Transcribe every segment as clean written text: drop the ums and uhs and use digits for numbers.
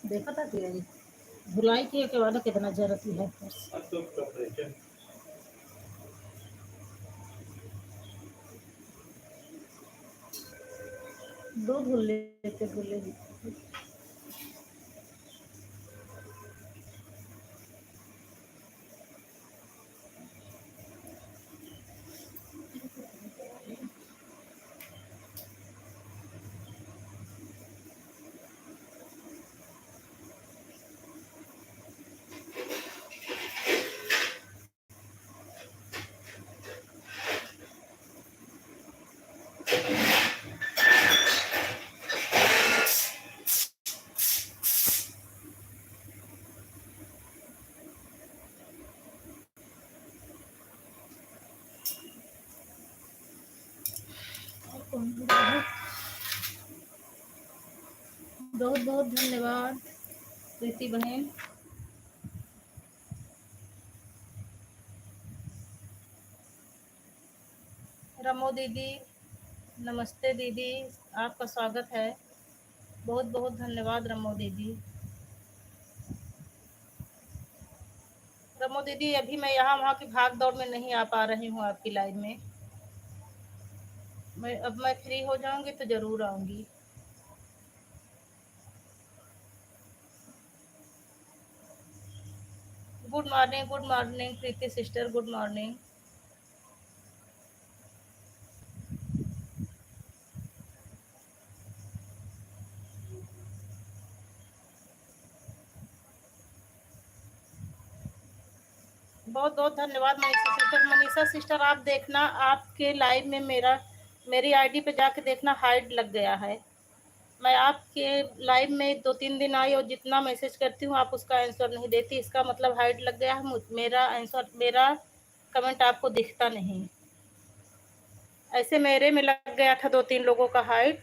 देखा था कि धुलाई किए के बाद कितना जरूरत है फर्श। दो धुल लेते धुले। बहुत बहुत धन्यवाद प्रीति बहन। रमो दीदी नमस्ते दीदी, आपका स्वागत है। बहुत बहुत धन्यवाद रमो दीदी। रमो दीदी अभी मैं यहाँ वहाँ की भाग दौड़ में नहीं आ पा रही हूँ आपकी लाइव में। अब मैं फ्री हो जाऊंगी तो जरूर आऊंगी। गुड मॉर्निंग प्रीति सिस्टर, गुड मॉर्निंग। बहुत बहुत धन्यवाद मनीषा सिस्टर। मनीषा सिस्टर आप देखना, आपके लाइव में मेरी आईडी पे जाके देखना हाइड लग गया है। मैं आपके लाइव में 2-3 दिन आई और जितना मैसेज करती हूँ आप उसका आंसर नहीं देती, इसका मतलब हाइड लग गया है। मेरा कमेंट आपको दिखता नहीं। ऐसे मेरे में लग गया था 2-3 लोगों का हाइड,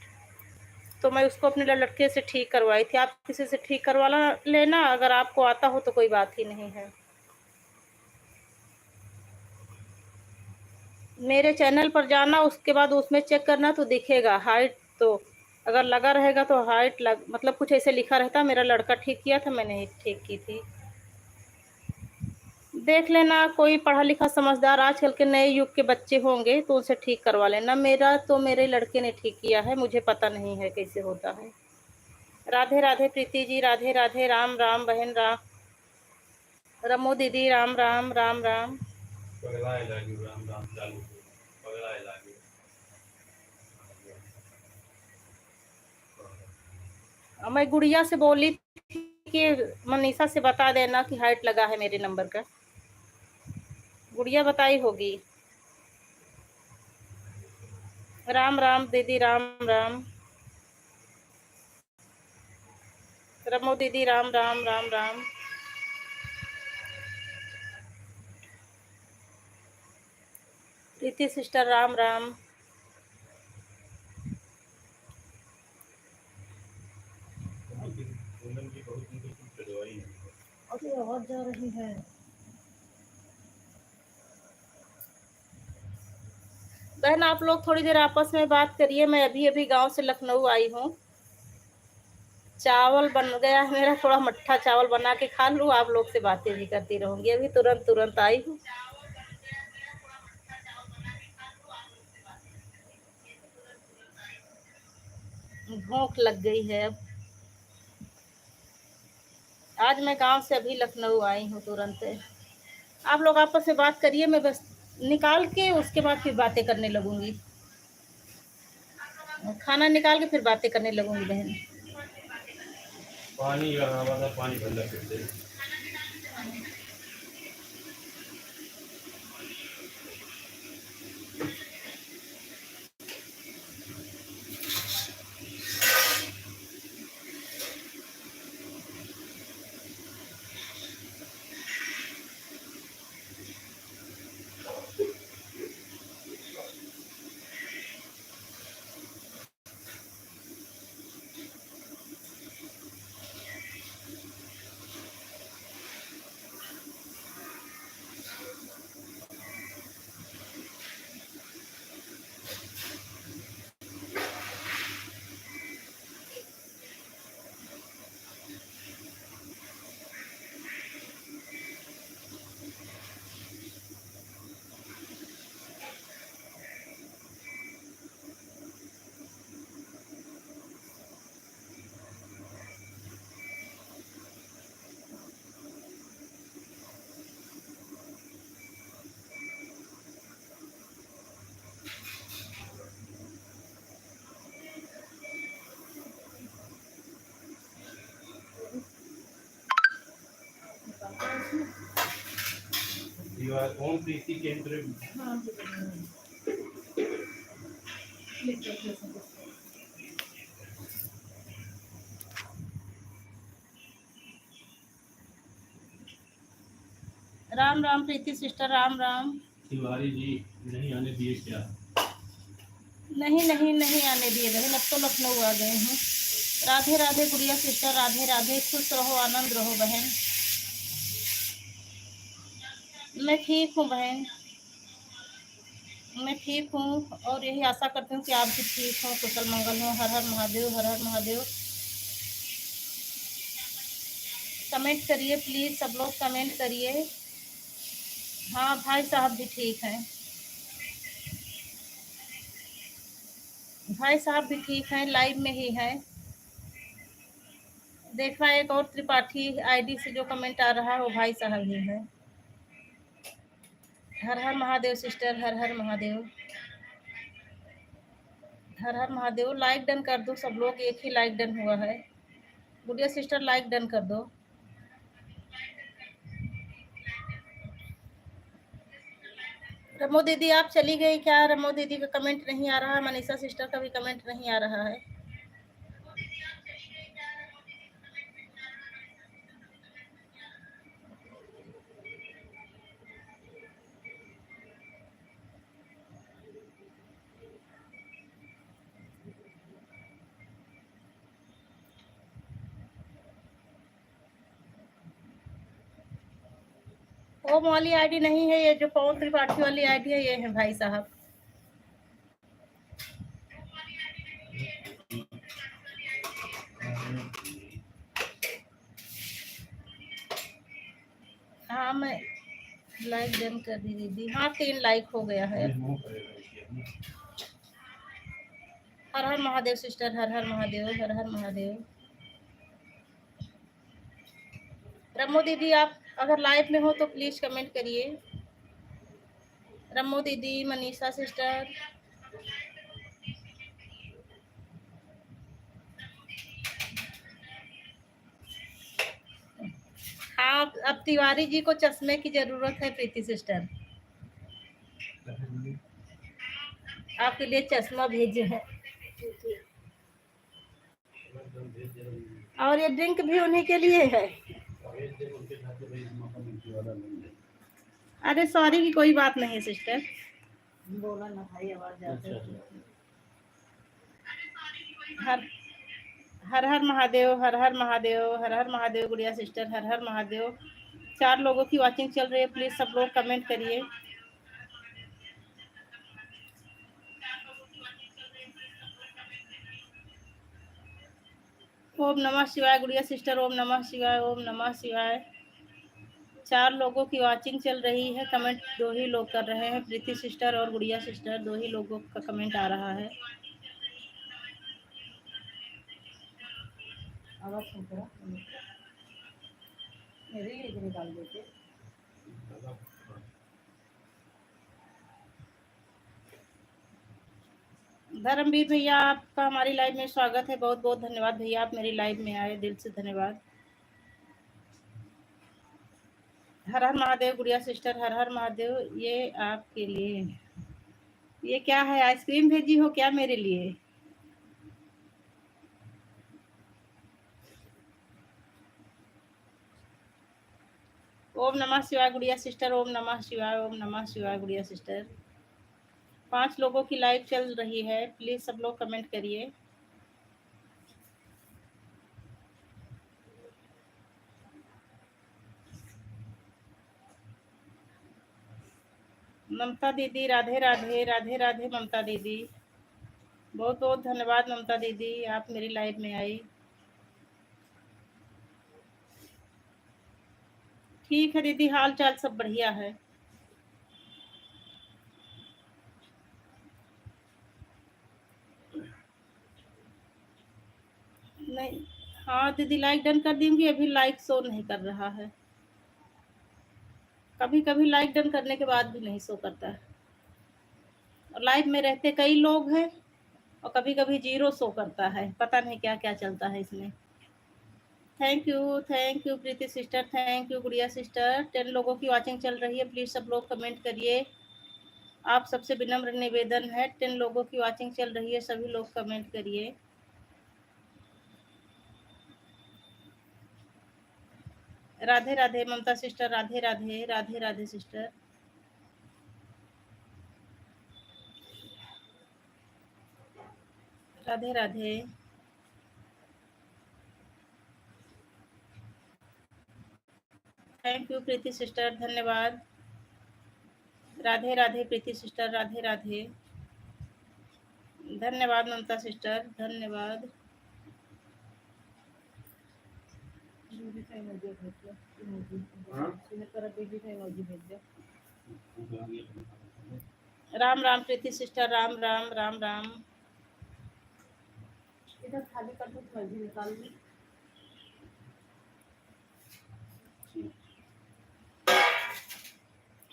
तो मैं उसको अपने लड़के से ठीक करवाई थी। आप किसी से ठीक करवा लेना, अगर आपको आता हो तो कोई बात ही नहीं है। मेरे चैनल पर जाना, उसके बाद उसमें चेक करना तो दिखेगा हाइट। तो अगर लगा रहेगा तो हाइट मतलब कुछ ऐसे लिखा रहता। मेरा लड़का ठीक किया था, मैंने ठीक की थी। देख लेना, कोई पढ़ा लिखा समझदार आजकल के नए युग के बच्चे होंगे तो उनसे ठीक करवा लेना। मेरा तो मेरे लड़के ने ठीक किया है, मुझे पता नहीं है कैसे होता है। राधे राधे प्रीति जी, राधे राधे, राम राम बहन, राम रमो दीदी, राम राम राम राम। मैं गुड़िया से बोली कि मनीषा से बता देना कि हाइट लगा है मेरे नंबर का। गुड़िया बताई होगी। राम राम दीदी, राम राम। रमो दीदी, राम राम राम राम। प्रीति सिस्टर, राम राम। अरे आवाज जा रही है। बहन आप लोग थोड़ी देर आपस में बात करिए, मैं अभी अभी गांव से लखनऊ आई हूँ। चावल बन गया है मेरा, थोड़ा मट्ठा चावल बना के खा लूँ, आप लोग से बातें भी करती रहूंगी। अभी तुरंत तुरंत आई हूँ। भूख लग गई है अब। आज मैं गांव से अभी लखनऊ आई हूँ तुरंत। आप लोग आपस में बात करिए, मैं बस निकाल के उसके बाद फिर बातें करने लगूंगी। खाना निकाल के फिर बातें करने लगूंगी बहन। पानी पानी भरना फिर ओम प्रीति केंद्र। हाँ राम राम प्रीति सिस्टर, राम राम। तिवारी जी नहीं आने दिए क्या? नहीं नहीं नहीं आने दिए बहन, अब तो लखनऊ आ गए हैं। राधे राधे गुड़िया सिस्टर, राधे राधे, खुश रहो आनंद रहो बहन। मैं ठीक हूँ बहन, मैं ठीक हूँ और यही आशा करती हूँ कि आप भी ठीक हो, कुशल मंगल हो। हर हर महादेव, हर हर महादेव। कमेंट करिए प्लीज़, सब लोग कमेंट करिए। हाँ भाई साहब भी ठीक हैं, भाई साहब भी ठीक हैं, लाइव में ही हैं। देखा एक और त्रिपाठी आईडी से जो कमेंट आ रहा है वो भाई साहब ही है। हर हर महादेव सिस्टर, हर हर महादेव, हर हर महादेव। लाइक डन कर दो सब लोग, एक ही लाइक डन हुआ है। गुड़िया सिस्टर लाइक डन कर दो। रमो दीदी आप चली गई क्या? रमो दीदी का कमेंट नहीं आ रहा है, मनीषा सिस्टर का भी कमेंट नहीं आ रहा है। ओम वाली आईडी नहीं है ये, जो पवन त्रिपाठी वाली आईडी है ये है भाई साहब। हाँ मैं लाइक डन कर दी दीदी। हाँ 3 लाइक हो गया है। हर हर महादेव सिस्टर, हर हर महादेव, हर हर महादेव। रमो दीदी आप अगर लाइव में हो तो प्लीज कमेंट करिए। रमो दीदी, मनीषा सिस्टर। हाँ अब तिवारी जी को चश्मे की जरूरत है प्रीति सिस्टर, आपके लिए चश्मा भेजे हैं। और ये ड्रिंक भी उन्हीं के लिए है। अरे सॉरी की कोई बात नहीं सिस्टर, बोला ना भाई आवाज जाती है। हर हर हर महादेव, हर हर महादेव, हर हर महादेव गुड़िया सिस्टर, हर हर महादेव। 4 लोगों की वॉचिंग चल रही है, प्लीज सब लोग कमेंट करिए। ओम नमः शिवाय गुड़िया सिस्टर, ओम नमः शिवाय, ओम नमः शिवाय। 4 लोगों की वॉचिंग चल रही है, कमेंट 2 ही लोग कर रहे हैं, प्रीति सिस्टर और गुड़िया सिस्टर, 2 ही लोगों का कमेंट आ रहा है। आवाज सुन रहा मेरे लिए निकाल देते। धर्मवीर भैया आपका हमारी लाइव में स्वागत है, बहुत बहुत धन्यवाद भैया, आप मेरी लाइव में आए, दिल से धन्यवाद। हर हर महादेव गुड़िया सिस्टर, हर हर महादेव। ये आपके लिए, ये क्या है, आइसक्रीम भेजी हो क्या मेरे लिए? ओम नमः शिवाय गुड़िया सिस्टर, ओम नमः शिवाय, ओम नमः शिवाय गुड़िया सिस्टर। 5 लोगों की लाइव चल रही है, प्लीज सब लोग कमेंट करिए। ममता दीदी राधे राधे, राधे राधे ममता दीदी, बहुत बहुत धन्यवाद ममता दीदी, आप मेरी लाइव में आई। ठीक है दीदी, हाल चाल सब बढ़िया है। नहीं, हाँ दीदी लाइक डन कर दूंगी, अभी लाइक शो नहीं कर रहा है। कभी कभी लाइक डन करने के बाद भी नहीं शो करता है, और लाइव में रहते कई लोग हैं और कभी कभी 0 शो करता है, पता नहीं क्या क्या चलता है इसमें। Thank you Preeti sister, thank you गुड़िया सिस्टर। 10 लोगों की वॉचिंग चल रही है, प्लीज सब लोग कमेंट करिए। आप सबसे विनम्र निवेदन है, 10 लोगों की वॉचिंग चल रही है, सभी लोग कमेंट करिए। Radhe Radhe Mamta sister, Radhe Radhe, Radhe Radhe sister. Radhe Radhe. Thank you Preeti sister, धन्यवाद। राधे राधे प्रीति सिस्टर, राधे राधे। धन्यवाद ममता सिस्टर, धन्यवाद। राम राम प्रीति सिस्टर, राम राम, राम राम। इधर खाली कर दो, थोड़ी निकाल दी।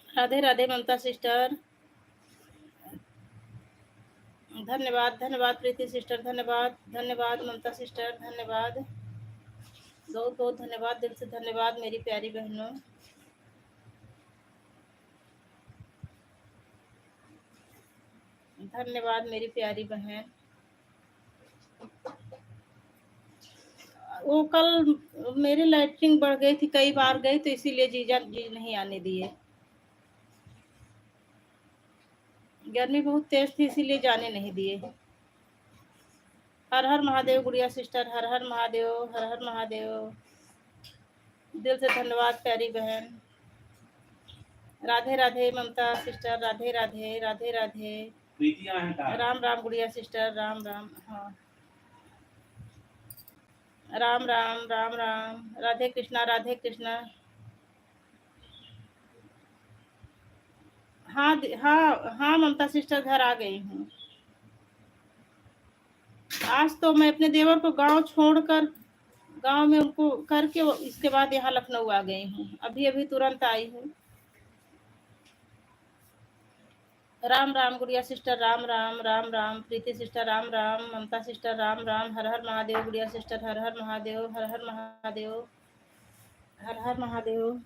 राधे राधे ममता सिस्टर, धन्यवाद, धन्यवाद प्रीति सिस्टर, धन्यवाद, धन्यवाद ममता सिस्टर, धन्यवाद। बहुत बहुत धन्यवाद, दिल से धन्यवाद मेरी प्यारी बहनों। धन्यवाद मेरी प्यारी बहन। वो कल मेरी लाइटिंग बढ़ गई थी, कई बार गई, तो इसीलिए जीजा जी नहीं आने दिए। गर्मी बहुत तेज थी, इसीलिए जाने नहीं दिए। हर हर महादेव गुड़िया सिस्टर, हर हर महादेव, हर हर महादेव। दिल से धन्यवाद प्यारी बहन। राधे राधे ममता सिस्टर, राधे राधे, राधे राधे। राम राम गुड़िया सिस्टर, राम राम। हाँ, राम राम, राम राम। राधे कृष्णा, राधे कृष्णा। हाँ हाँ हाँ ममता सिस्टर, घर आ गई हूँ। आज तो मैं अपने देवर को गांव छोड़कर, गांव में उनको करके इसके बाद यहाँ लखनऊ आ गई हूँ। अभी अभी तुरंत आई हूँ। राम राम गुड़िया सिस्टर, राम राम, राम राम प्रीति सिस्टर, राम राम ममता सिस्टर, राम राम। हर हर महादेव गुड़िया सिस्टर, हर हर महादेव, हर हर महादेव, हर हर महादेव।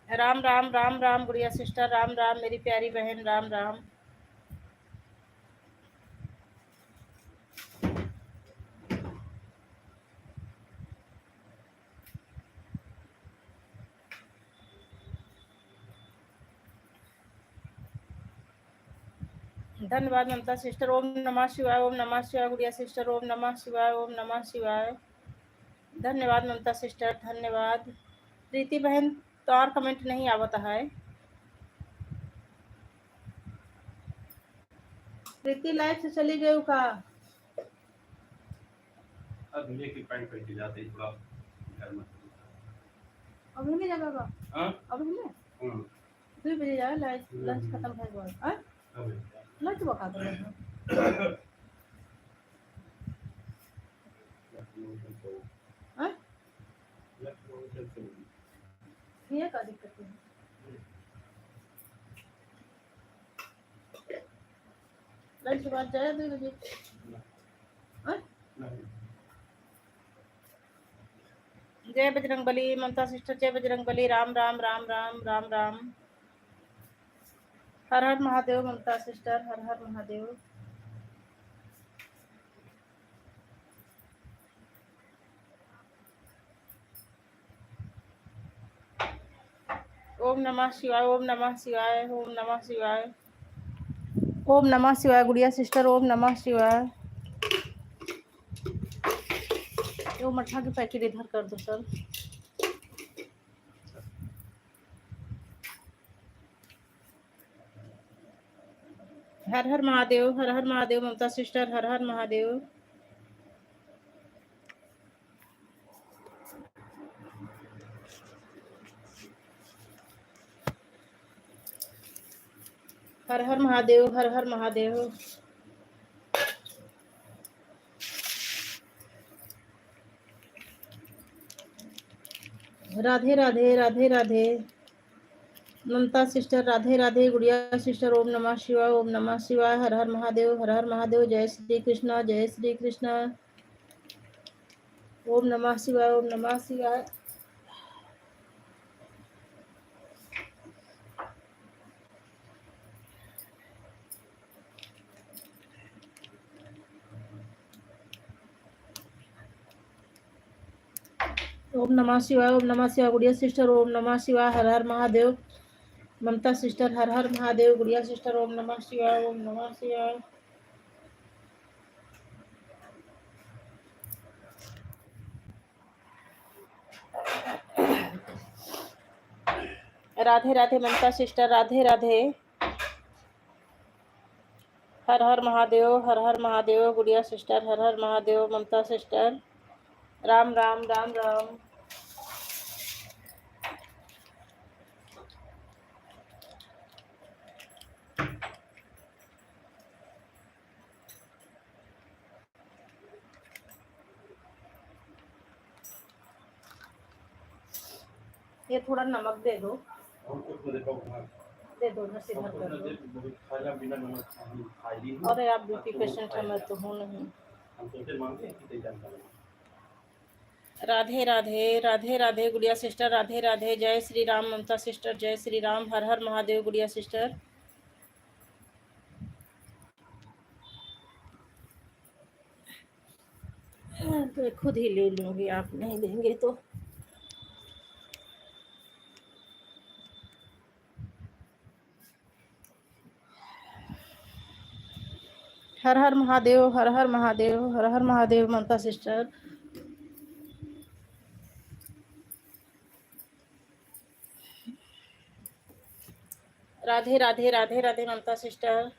राम राम, राम राम गुड़िया सिस्टर, राम राम मेरी प्यारी बहन, राम राम। धन्यवाद ममता सिस्टर। ओम नमः शिवाय, ओम नमः शिवाय गुड़िया सिस्टर, ओम नमः शिवाय, ओम नमः शिवाय। धन्यवाद ममता सिस्टर, धन्यवाद। प्रीति बहन तो और कमेंट नहीं आवता है। प्रीति लाइफ से चली गई का? अब की पैंट पहन के जाते ही थोड़ा घर में। अभी नहीं जाएगा का? हां अभी नहीं। 2 बजे जाए, लंच खत्म हो गया। अभी लंच बका दो। ये का दिक्कत है? लंच के बाद जाए 2 बजे। जय बजरंगबली ममता सिस्टर, जय बजरंगबली। राम राम, राम राम, राम राम। हर हर महादेव ममता सिस्टर, हर हर महादेव। ओम नमः शिवाय, ओम नमः शिवाय, ओम नमः शिवाय, ओम नमः शिवाय गुड़िया सिस्टर, ओम नमः शिवाय। वो मट्ठा के पैकेट इधर कर दो सर। हर हर महादेव, हर हर महादेव ममता सिस्टर, हर हर महादेव। हर हर महादेव, हर हर महादेव। राधे राधे राधे राधे ममता सिस्टर, राधे राधे। गुड़िया सिस्टर, ओम नमः शिवाय, ओम नमः शिवाय। हर हर महादेव, हर हर महादेव। जय श्री कृष्णा, जय श्री कृष्णा। ओम नमः शिवाय, ओम नमः शिवाय। ओम नमः शिवाय, ओम नमः शिवाय। गुड़िया सिस्टर, ओम नमः शिवाय, हर हर महादेव। ममता सिस्टर, हर हर महादेव। गुड़िया सिस्टर, ओम नमः शिवाय, ओम नमः शिवाय। राधे राधे ममता सिस्टर, राधे राधे। हर हर महादेव, हर हर महादेव। गुड़िया सिस्टर, हर हर महादेव। ममता सिस्टर, राम राम राम राम। ये थोड़ा नमक दे दो, दे दो ना, सीधा कर दो। अरे आप ब्यूटी पेशेंट है, मैं तो हूँ नहीं। राधे राधे राधे राधे। गुड़िया सिस्टर, राधे राधे। जय श्री राम ममता सिस्टर, जय श्री राम। हर हर महादेव। गुड़िया सिस्टर, तो खुद ही ले लूंगी, आप नहीं देंगे तो। हर हर महादेव, हर हर महादेव, हर हर महादेव। ममता सिस्टर, राधे राधे राधे राधे। ममता सिस्टर,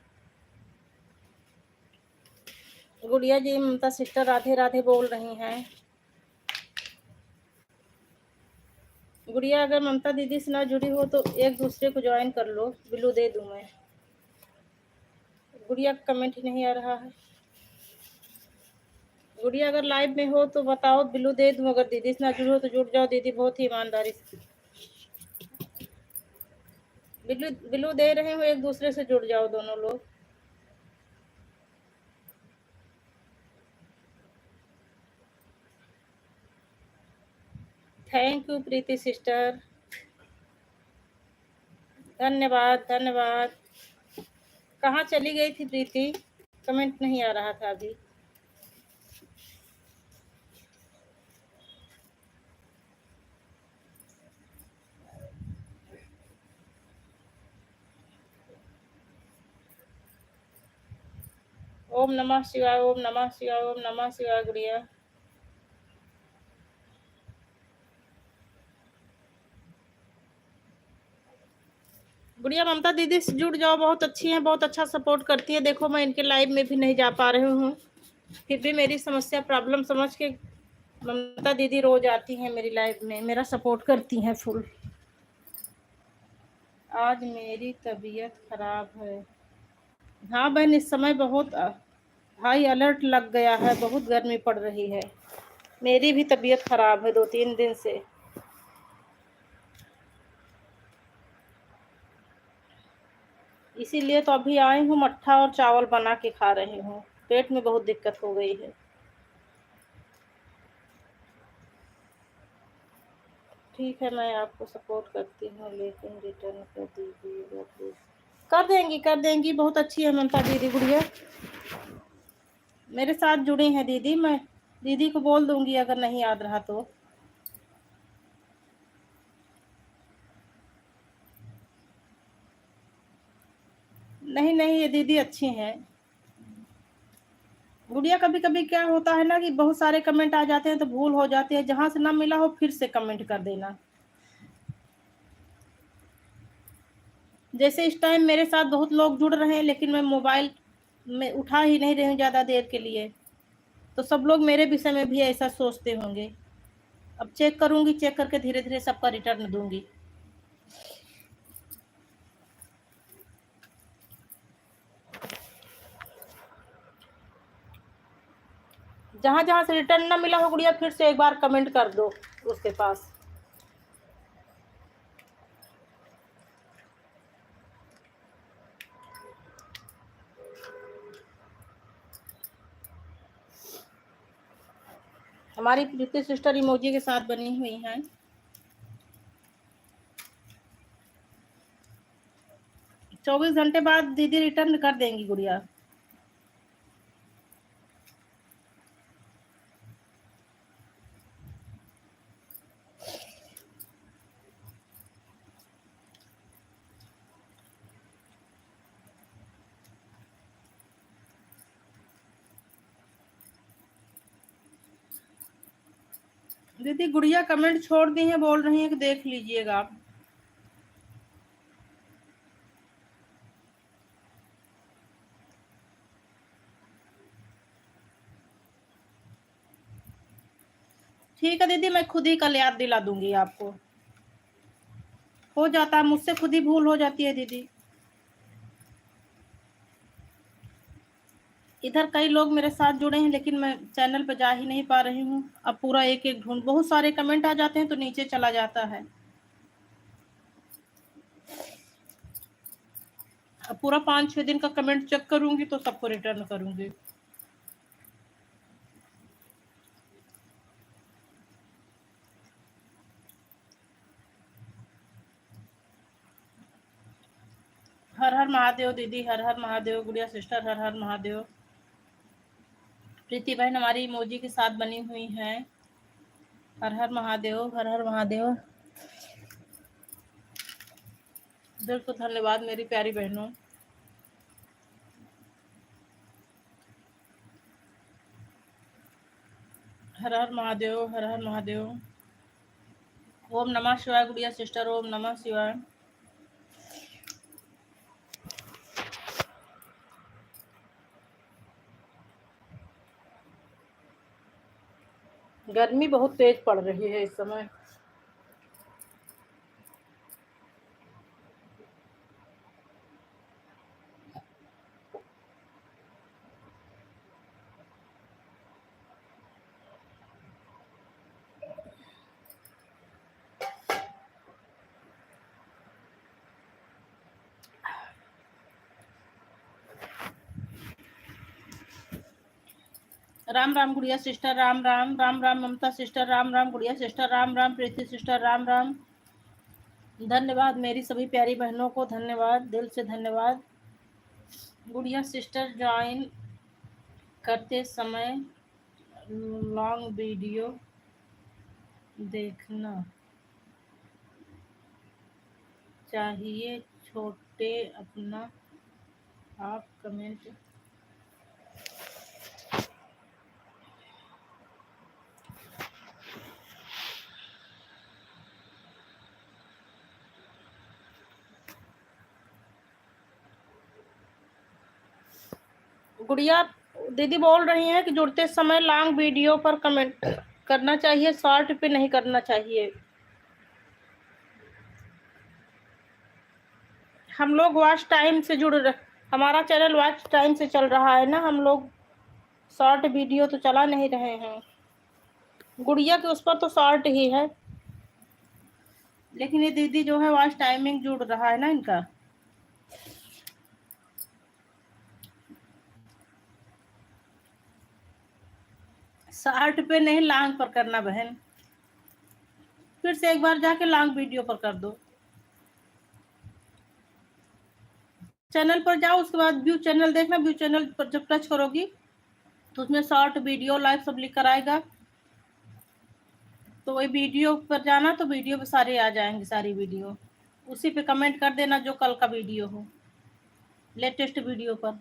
गुड़िया जी, ममता सिस्टर राधे राधे बोल रही हैं। गुड़िया, अगर ममता दीदी से ना जुड़ी हो तो एक दूसरे को ज्वाइन कर लो, बिल्लू दे दूं मैं। गुड़िया का कमेंट ही नहीं आ रहा है। गुड़िया अगर लाइव में हो तो बताओ, बिल्लू दे दूं। अगर दीदी से ना जुड़ी हो तो जुड़ जाओ दीदी, बहुत ही ईमानदारी से। बिल्लू बिल्लू दे रहे हो, एक दूसरे से जुड़ जाओ दोनों लोग। थैंक यू प्रीति सिस्टर, धन्यवाद धन्यवाद। कहाँ चली गई थी प्रीति? कमेंट नहीं आ रहा था अभी। ओम नमः शिवाय, ओम नमः शिवाय, ओम नमः शिवाय। गुड़िया, गुड़िया ममता दीदी से जुड़ जाओ, बहुत अच्छी हैं, बहुत अच्छा सपोर्ट करती है। देखो मैं इनके लाइव में भी नहीं जा पा रही हूँ, फिर भी मेरी समस्या प्रॉब्लम समझ के ममता दीदी रोज आती हैं मेरी लाइव में, मेरा सपोर्ट करती हैं फुल। आज मेरी तबीयत खराब है। हाँ बहन, इस समय बहुत हाई अलर्ट लग गया है, बहुत गर्मी पड़ रही है। मेरी भी तबीयत खराब है 2-3 दिन से। इसीलिए तो अभी आई हूँ, मट्ठा और चावल बना के खा रही हूँ, पेट में बहुत दिक्कत हो गई है। ठीक है, मैं आपको सपोर्ट करती हूँ, लेकिन रिटर्न कर दीजिएगा प्लीज। कर देंगी, बहुत अच्छी है ममता दीदी। गुड़िया मेरे साथ जुड़ी हैं दीदी, मैं दीदी को बोल दूंगी अगर नहीं याद रहा तो। नहीं नहीं, ये दीदी अच्छी हैं। गुड़िया कभी कभी क्या होता है ना कि बहुत सारे कमेंट आ जाते हैं तो भूल हो जाती है, जहां से ना मिला हो फिर से कमेंट कर देना। जैसे इस टाइम मेरे साथ बहुत लोग जुड़ रहे हैं, लेकिन मैं मोबाइल में उठा ही नहीं रही हूँ ज़्यादा देर के लिए, तो सब लोग मेरे विषय में भी ऐसा सोचते होंगे। अब चेक करूंगी, चेक करके धीरे धीरे सबका रिटर्न दूंगी। जहां जहां से रिटर्न ना मिला हो गुड़िया, फिर से एक बार कमेंट कर दो उसके पास। हमारी प्रीति सिस्टर इमोजी के साथ बनी हुई हैं। चौबीस घंटे बाद दीदी रिटर्न कर देंगी गुड़िया। दीदी गुड़िया कमेंट छोड़ दी है, बोल रही है कि देख लीजिएगा आप। ठीक है दीदी, मैं खुद ही कल याद दिला दूंगी आपको। हो जाता है मुझसे, खुद ही भूल हो जाती है दीदी। इधर कई लोग मेरे साथ जुड़े हैं, लेकिन मैं चैनल पे जा ही नहीं पा रही हूँ। अब पूरा एक एक ढूंढ, बहुत सारे कमेंट आ जाते हैं तो नीचे चला जाता है। अब पूरा 5-6 दिन का कमेंट चेक करूंगी तो सबको रिटर्न करूंगी। हर हर महादेव दीदी, हर हर महादेव। गुड़िया सिस्टर हर हर महादेव। प्रीति बहन हमारी इमोजी के साथ बनी हुई हैं। हर हर महादेव, हर हर महादेव। दिल को धन्यवाद मेरी प्यारी बहनों। हर हर महादेव, हर हर महादेव। ओम नमः शिवाय गुड़िया सिस्टर, ओम नमः शिवाय। गर्मी बहुत तेज पड़ रही है इस समय। राम राम गुड़िया सिस्टर, राम राम। राम राम ममता सिस्टर, राम राम गुड़िया सिस्टर, राम राम प्रीति सिस्टर, राम राम। धन्यवाद मेरी सभी प्यारी बहनों को, धन्यवाद, दिल से धन्यवाद। गुड़िया सिस्टर ज्वाइन करते समय लॉन्ग वीडियो देखना चाहिए, छोटे अपना आप कमेंट। गुड़िया दीदी बोल रही हैं कि जुड़ते समय लॉन्ग वीडियो पर कमेंट करना चाहिए, शॉर्ट पे नहीं करना चाहिए। हम लोग वॉच टाइम से जुड़ रहे, हमारा चैनल वॉच टाइम से चल रहा है ना, हम लोग शॉर्ट वीडियो तो चला नहीं रहे हैं। गुड़िया के उस पर तो शॉर्ट ही है, लेकिन ये दीदी जो है वॉच टाइमिंग जुड़ रहा है ना इनका। शॉर्ट पे नहीं, लॉन्ग पर करना बहन। फिर से एक बार जाके लॉन्ग वीडियो पर कर दो। चैनल पर जाओ, उसके बाद व्यू चैनल देखना। व्यू चैनल पर जब टच करोगी तो उसमें शॉर्ट वीडियो लाइव सब लिख कर आएगा, तो वही वीडियो पर जाना, तो वीडियो पे सारे आ जाएंगे, सारी वीडियो। उसी पे कमेंट कर देना जो कल का वीडियो हो, लेटेस्ट वीडियो पर।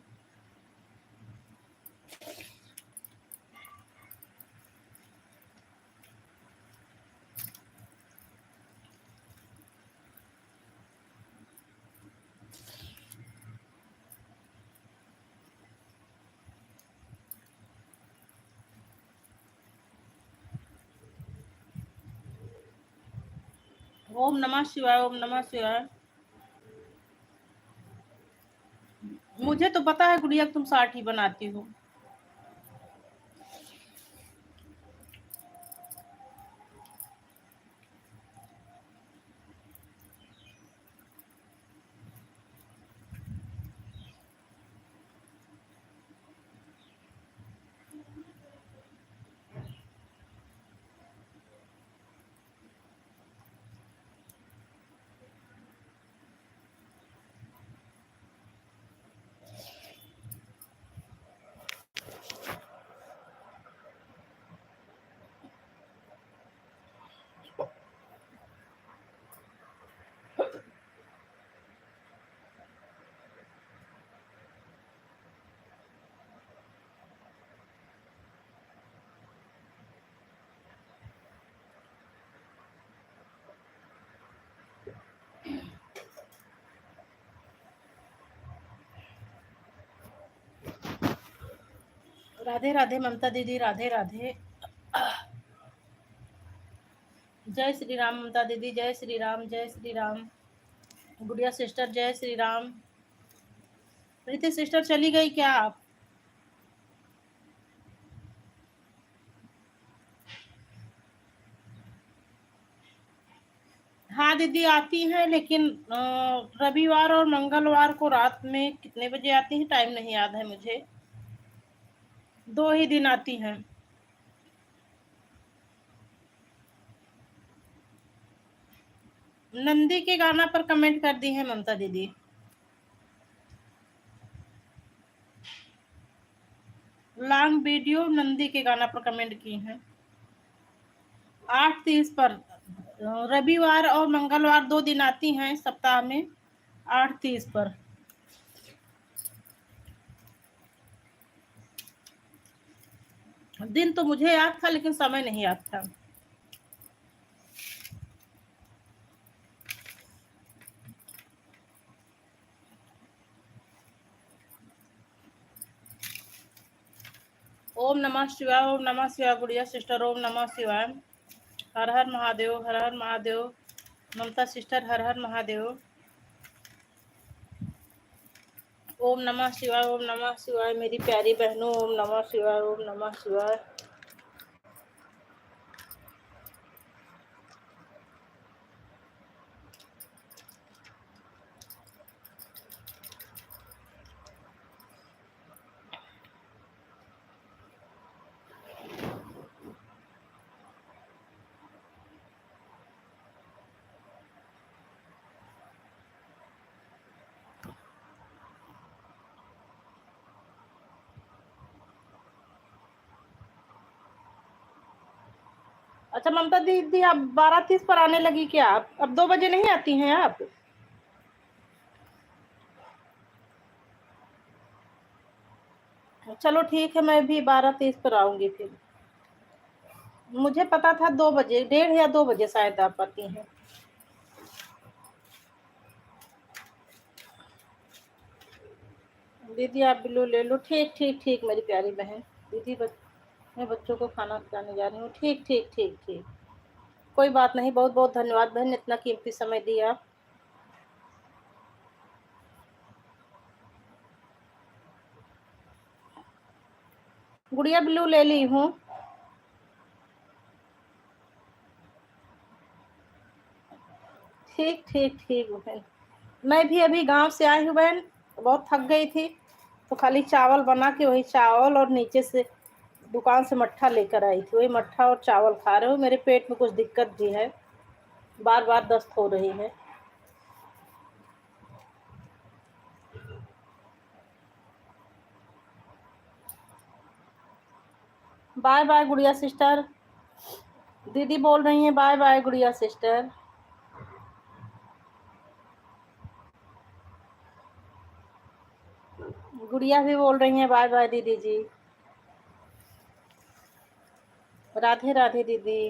ओम नमः शिवाय, ओम नमः शिवाय। मुझे तो पता है गुड़िया तुम शॉर्ट ही बनाती हो। राधे राधे ममता दीदी, राधे राधे। जय श्री राम ममता दीदी, जय श्री राम, जय श्री राम। गुड़िया सिस्टर, जय श्री राम। प्रीति सिस्टर चली गई क्या आप? हाँ दीदी आती हैं, लेकिन रविवार और मंगलवार को रात में कितने बजे आती हैं टाइम नहीं याद है मुझे। 2 ही दिन आती हैं। नंदी के गाना पर कमेंट कर दी है ममता दीदी। लॉन्ग वीडियो नंदी के गाना पर कमेंट की हैं। 8:30 पर रविवार और मंगलवार 2 दिन आती हैं सप्ताह में, 8:30 पर। दिन तो मुझे याद था लेकिन समय नहीं याद था। ओम नमः शिवाय, ओम नमः शिवाय गुड़िया सिस्टर, ओम नमः शिवाय। हर हर महादेव, हर हर महादेव। ममता सिस्टर, हर हर महादेव। ओम नमः शिवाय, ओम नमः शिवाय मेरी प्यारी बहनों, ओम नमः शिवाय, ओम नमः शिवाय। अच्छा ममता दीदी, आप 12:30 पर आने लगी क्या? आप अब 2 बजे नहीं आती हैं आप? चलो ठीक है, मैं भी 12:30 पर आऊंगी फिर। मुझे पता था 2 बजे, 1:30 या 2 बजे शायद आप आती हैं। दीदी आप बिल्लू ले लो। ठीक ठीक ठीक मेरी प्यारी बहन। दीदी मैं बच्चों को खाना खिलाने जा रही हूँ। ठीक ठीक ठीक ठीक, कोई बात नहीं। बहुत बहुत धन्यवाद बहन, इतना कीमती समय दिया। गुड़िया बिल्लू ले ली हूँ। ठीक ठीक ठीक बहन। मैं भी अभी गांव से आई हूँ बहन, बहुत थक गई थी, तो खाली चावल बना के वही चावल और नीचे से दुकान से मट्ठा लेकर आई थी, वही मट्ठा और चावल खा रहे हो। मेरे पेट में कुछ दिक्कत भी है, बार बार दस्त हो रही है। बाय बाय गुड़िया सिस्टर। दीदी बोल रही हैं बाय बाय गुड़िया सिस्टर। गुड़िया भी बोल रही हैं बाय बाय दीदी जी। राधे राधे दीदी।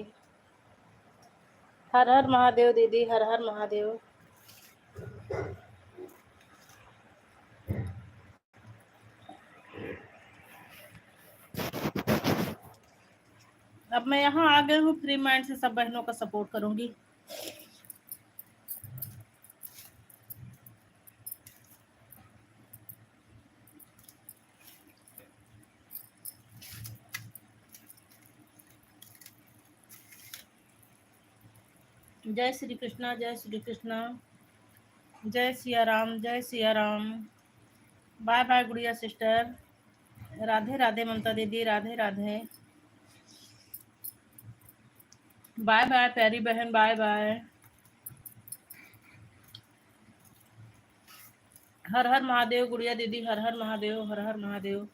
हर हर महादेव दीदी, हर हर महादेव। अब मैं यहाँ आ गई हूँ, फ्री माइंड से सब बहनों का सपोर्ट करूंगी। जय श्री कृष्णा, जय श्री कृष्णा। जय सिया राम, जय सिया राम। बाय बाय गुड़िया सिस्टर। राधे राधे ममता दीदी, राधे राधे। बाय बाय प्यारी बहन, बाय बाय। हर हर महादेव गुड़िया दीदी, हर हर महादेव, हर हर महादेव।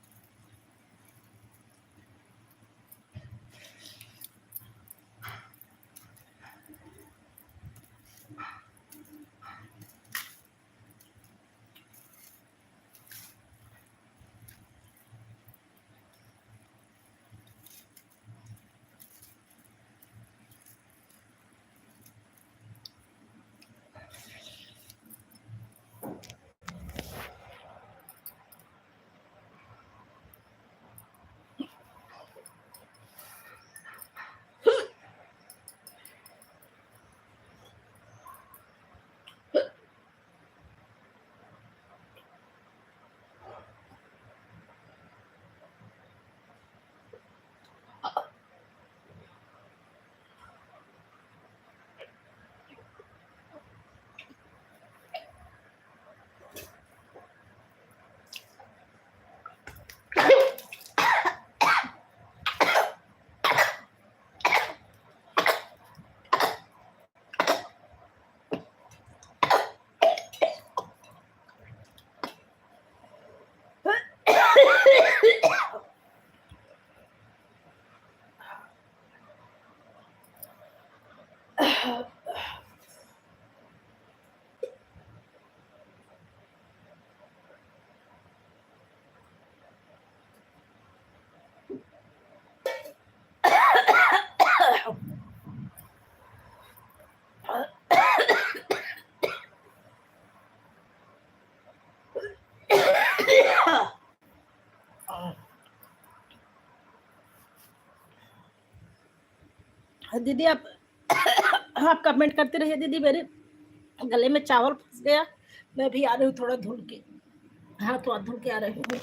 दीदी आप कमेंट करते रहिए दीदी। मेरे गले में चावल फंस गया, मैं भी आ रही हूँ थोड़ा धुल के, हाँ तो धुल के आ रही हूँ।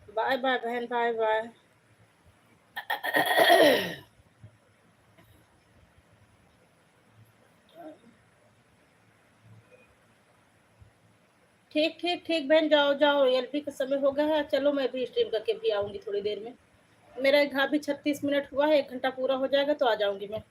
बाय बाय बहन, बाय बाय। ठीक ठीक ठीक बहन, जाओ जाओ, एलपी का समय हो गया है, चलो मैं भी स्ट्रीम करके भी आऊँगी थोड़ी देर में। मेरा यहाँ भी 36 मिनट हुआ है, 1 घंटा पूरा हो जाएगा तो आ जाऊँगी मैं।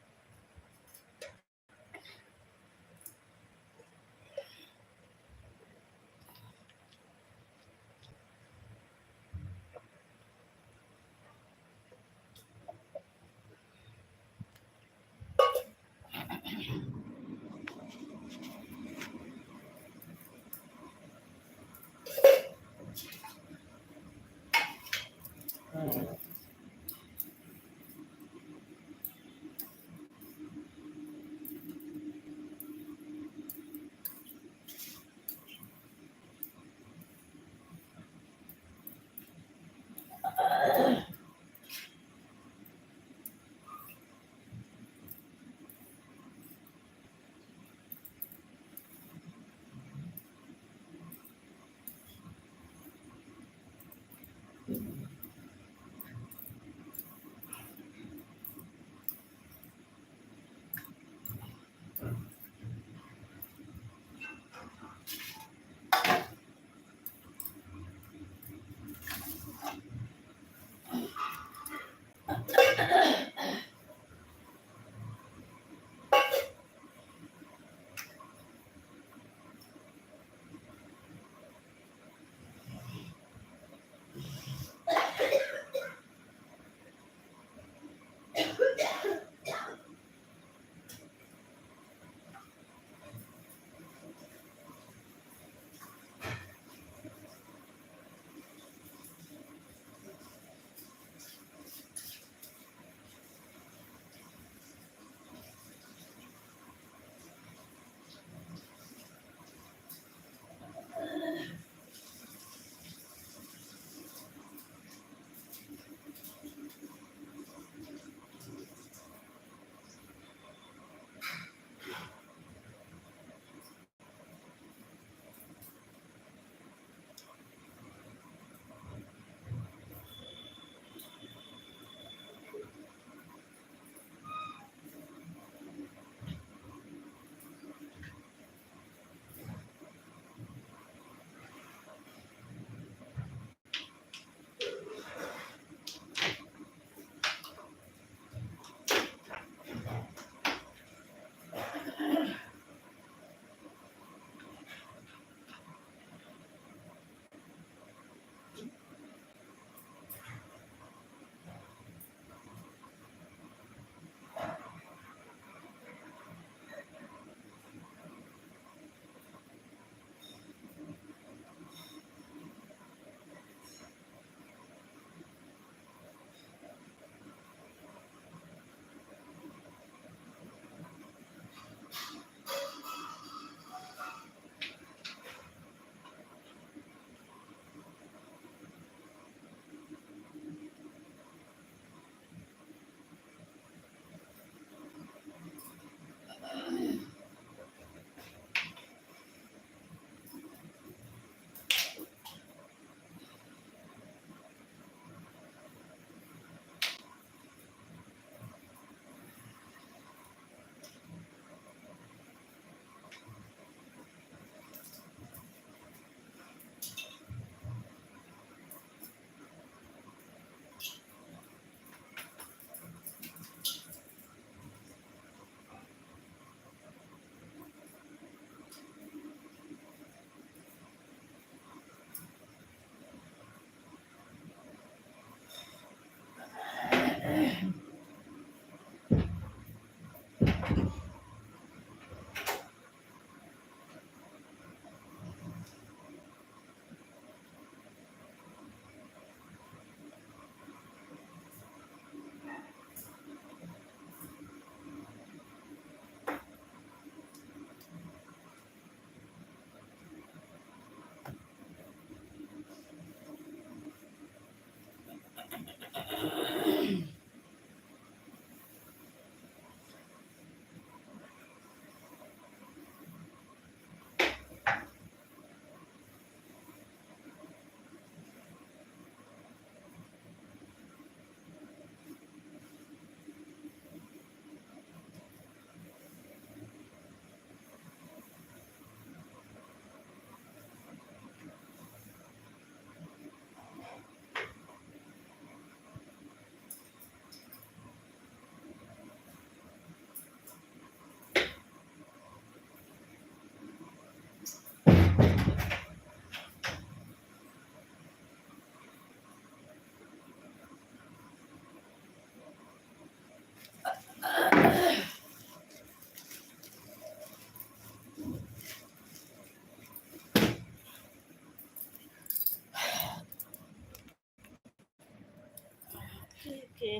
ओके।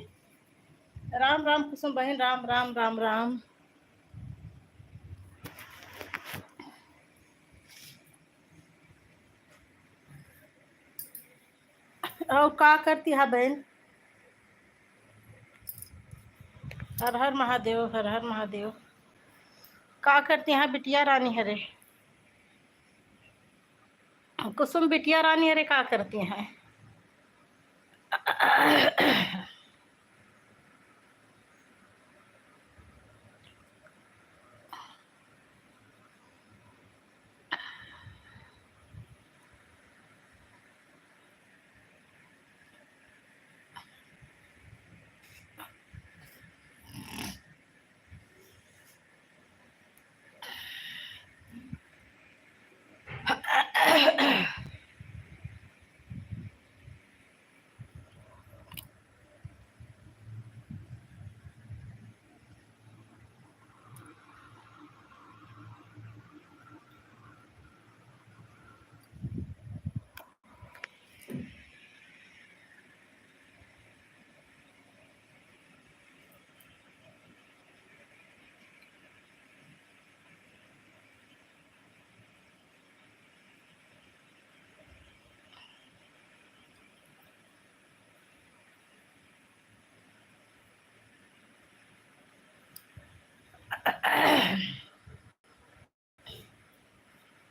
राम राम कुसुम बहन, राम राम राम राम। और का करती है बहन? हर हर महादेव, हर हर महादेव। का करती हैं बिटिया रानी हरे? कुसुम बिटिया रानी हरे का करती हैं?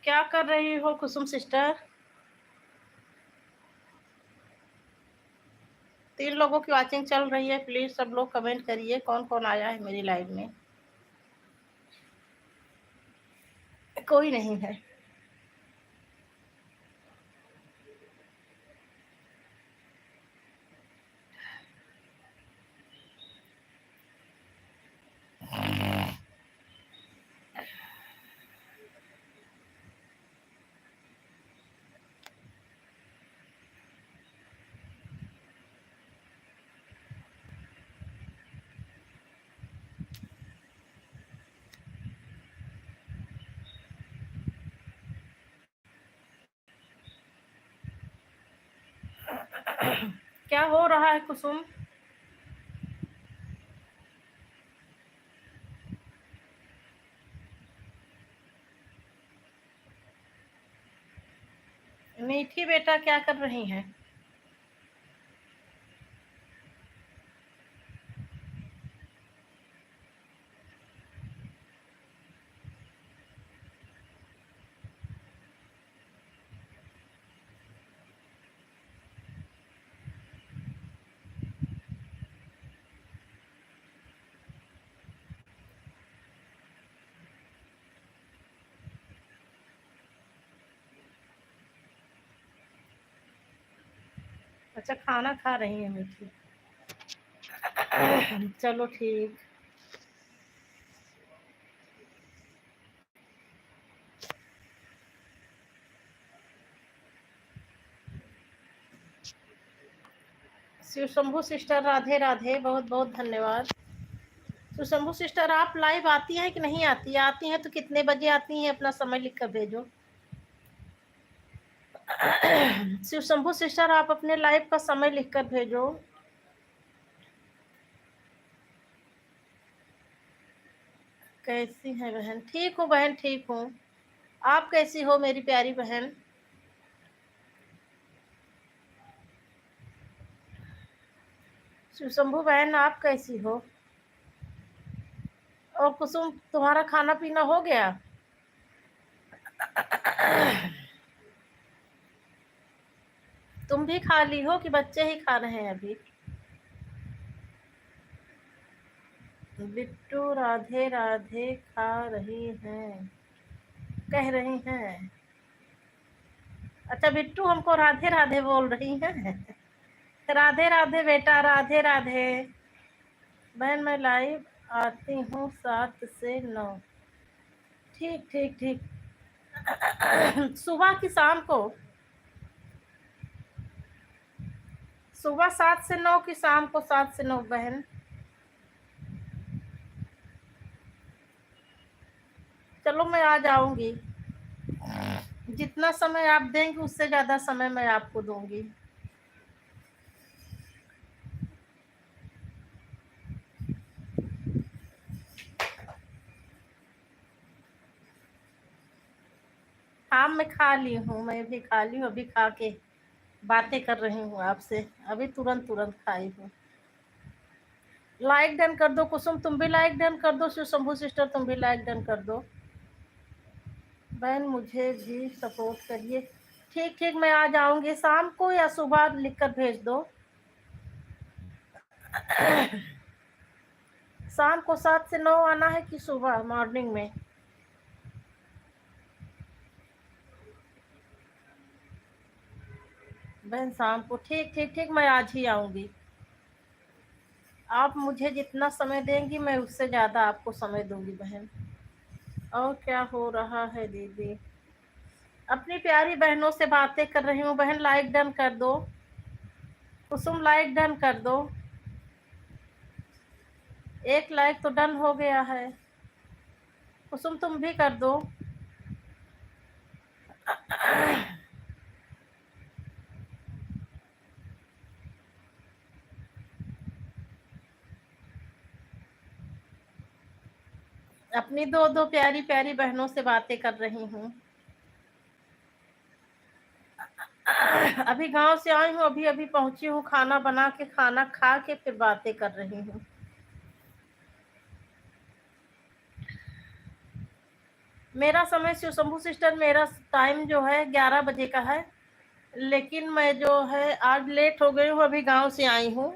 क्या कर रही हो कुसुम सिस्टर? 3 लोगों की वॉचिंग चल रही है। प्लीज सब लोग कमेंट करिए कौन कौन आया है मेरी लाइव में। कोई नहीं है। क्या हो रहा है कुसुम? मीठी बेटा क्या कर रही हैं? अच्छा खाना खा रही है मीठी। चलो ठीक। शिव शंभू सिस्टर राधे राधे, बहुत बहुत धन्यवाद। शिव शंभू सिस्टर आप लाइव आती हैं कि नहीं आती? आती हैं तो कितने बजे आती हैं? अपना समय लिख कर भेजो। शिव शंभू सिस्टर आप अपने लाइव का समय लिख कर भेजो। कैसी है बहन? ठीक हूँ बहन, ठीक हूँ। आप कैसी हो मेरी प्यारी बहन? शिव शंभू बहन आप कैसी हो? और कुसुम तुम्हारा खाना पीना हो गया? तुम भी खा ली हो कि बच्चे ही खा रहे हैं अभी? बिट्टू राधे राधे खा रही हैं, कह रही हैं। अच्छा बिट्टू हमको राधे राधे बोल रही हैं। राधे राधे बेटा, राधे राधे। बहन मैं लाइव आती हूँ 7 से 9। ठीक ठीक ठीक। सुबह की शाम को? सुबह 7 से 9 की शाम को 7 से 9 बहन। चलो मैं आ जाऊंगी। जितना समय आप देंगे उससे ज्यादा समय मैं आपको दूंगी। हाँ, मैं खा ली हूँ, मैं भी खा ली हूँ, अभी खा के बातें कर रही हूँ आपसे, अभी तुरंत खाई हूँ। लाइक डन कर दो कुसुम, तुम भी लाइक डन कर दो, शिव शंभू सिस्टर तुम भी लाइक डन कर दो। बहन मुझे भी सपोर्ट करिए। ठीक ठीक, मैं आ जाऊंगी शाम को या सुबह लिख कर भेज दो। शाम को 7 से 9 आना है कि सुबह मॉर्निंग में? बहन शाम को, ठीक ठीक ठीक, मैं आज ही आऊंगी। आप मुझे जितना समय देंगी मैं उससे ज़्यादा आपको समय दूंगी बहन। और क्या हो रहा है दीदी? अपनी प्यारी बहनों से बातें कर रही हूँ बहन, लाइक डन कर दो। कुसुम लाइक डन कर दो, एक लाइक तो डन हो गया है। कुसुम तुम भी कर दो। अपनी दो दो प्यारी प्यारी बहनों से बातें कर रही हूँ। अभी गांव से आई हूँ, अभी अभी पहुंची हूँ, खाना बना के खाना खा के फिर बातें कर रही हूँ। मेरा समय शिव शंभू सिस्टर, मेरा टाइम जो है 11 बजे का है, लेकिन मैं जो है आज लेट हो गई हूँ, अभी गांव से आई हूँ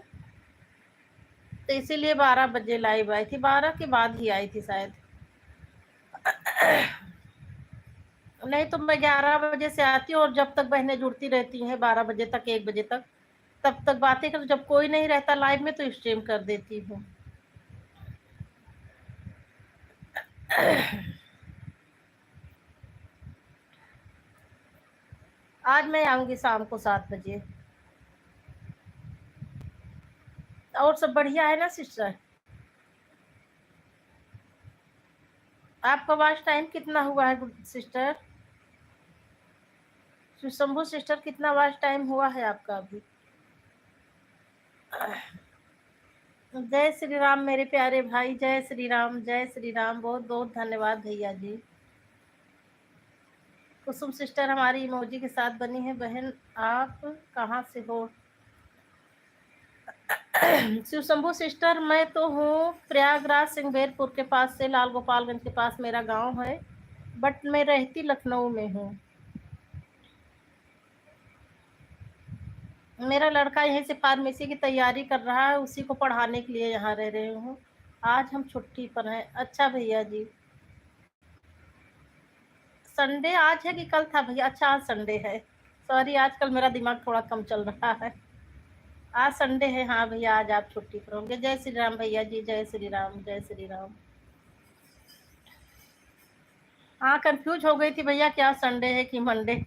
तो इसीलिए 12 बजे लाइव आई थी, 12 के बाद ही आई थी शायद। नहीं तो मैं 11 बजे से आती हूँ और जब तक बहनें जुड़ती रहती हैं 12 बजे तक 1 बजे तक, तब तक बातें कर, जब कोई नहीं रहता लाइव में तो स्ट्रीम कर देती हूँ। आज मैं आऊंगी शाम को 7 बजे। और सब बढ़िया है ना सिस्टर? आपका वॉच टाइम कितना हुआ है सिस्टर? शंभू सिस्टर कितना वॉच टाइम हुआ है आपका अभी? जय श्री राम मेरे प्यारे भाई, जय श्री राम, जय श्री राम, बहुत बहुत धन्यवाद भैया जी। कुसुम सिस्टर हमारी इमोजी के साथ बनी है बहन, आप कहाँ से हो? शिव शंभू सिस्टर मैं तो हूँ प्रयागराज सिंगबेरपुर के पास से, लाल गोपालगंज के पास मेरा गांव है, बट मैं रहती लखनऊ में हूँ। मेरा लड़का यहीं से फार्मेसी की तैयारी कर रहा है, उसी को पढ़ाने के लिए यहाँ रह रही हूँ। आज हम छुट्टी पर हैं। अच्छा भैया जी, संडे आज है कि कल था भैया? अच्छा आज संडे है, सॉरी आजकल मेरा दिमाग थोड़ा कम चल रहा है। आज संडे है, हाँ भैया आज आप छुट्टी पर होंगे। जय श्री राम भैया जी, जय श्री राम, जय श्री राम। हाँ कंफ्यूज हो गई थी भैया क्या संडे है कि मंडे।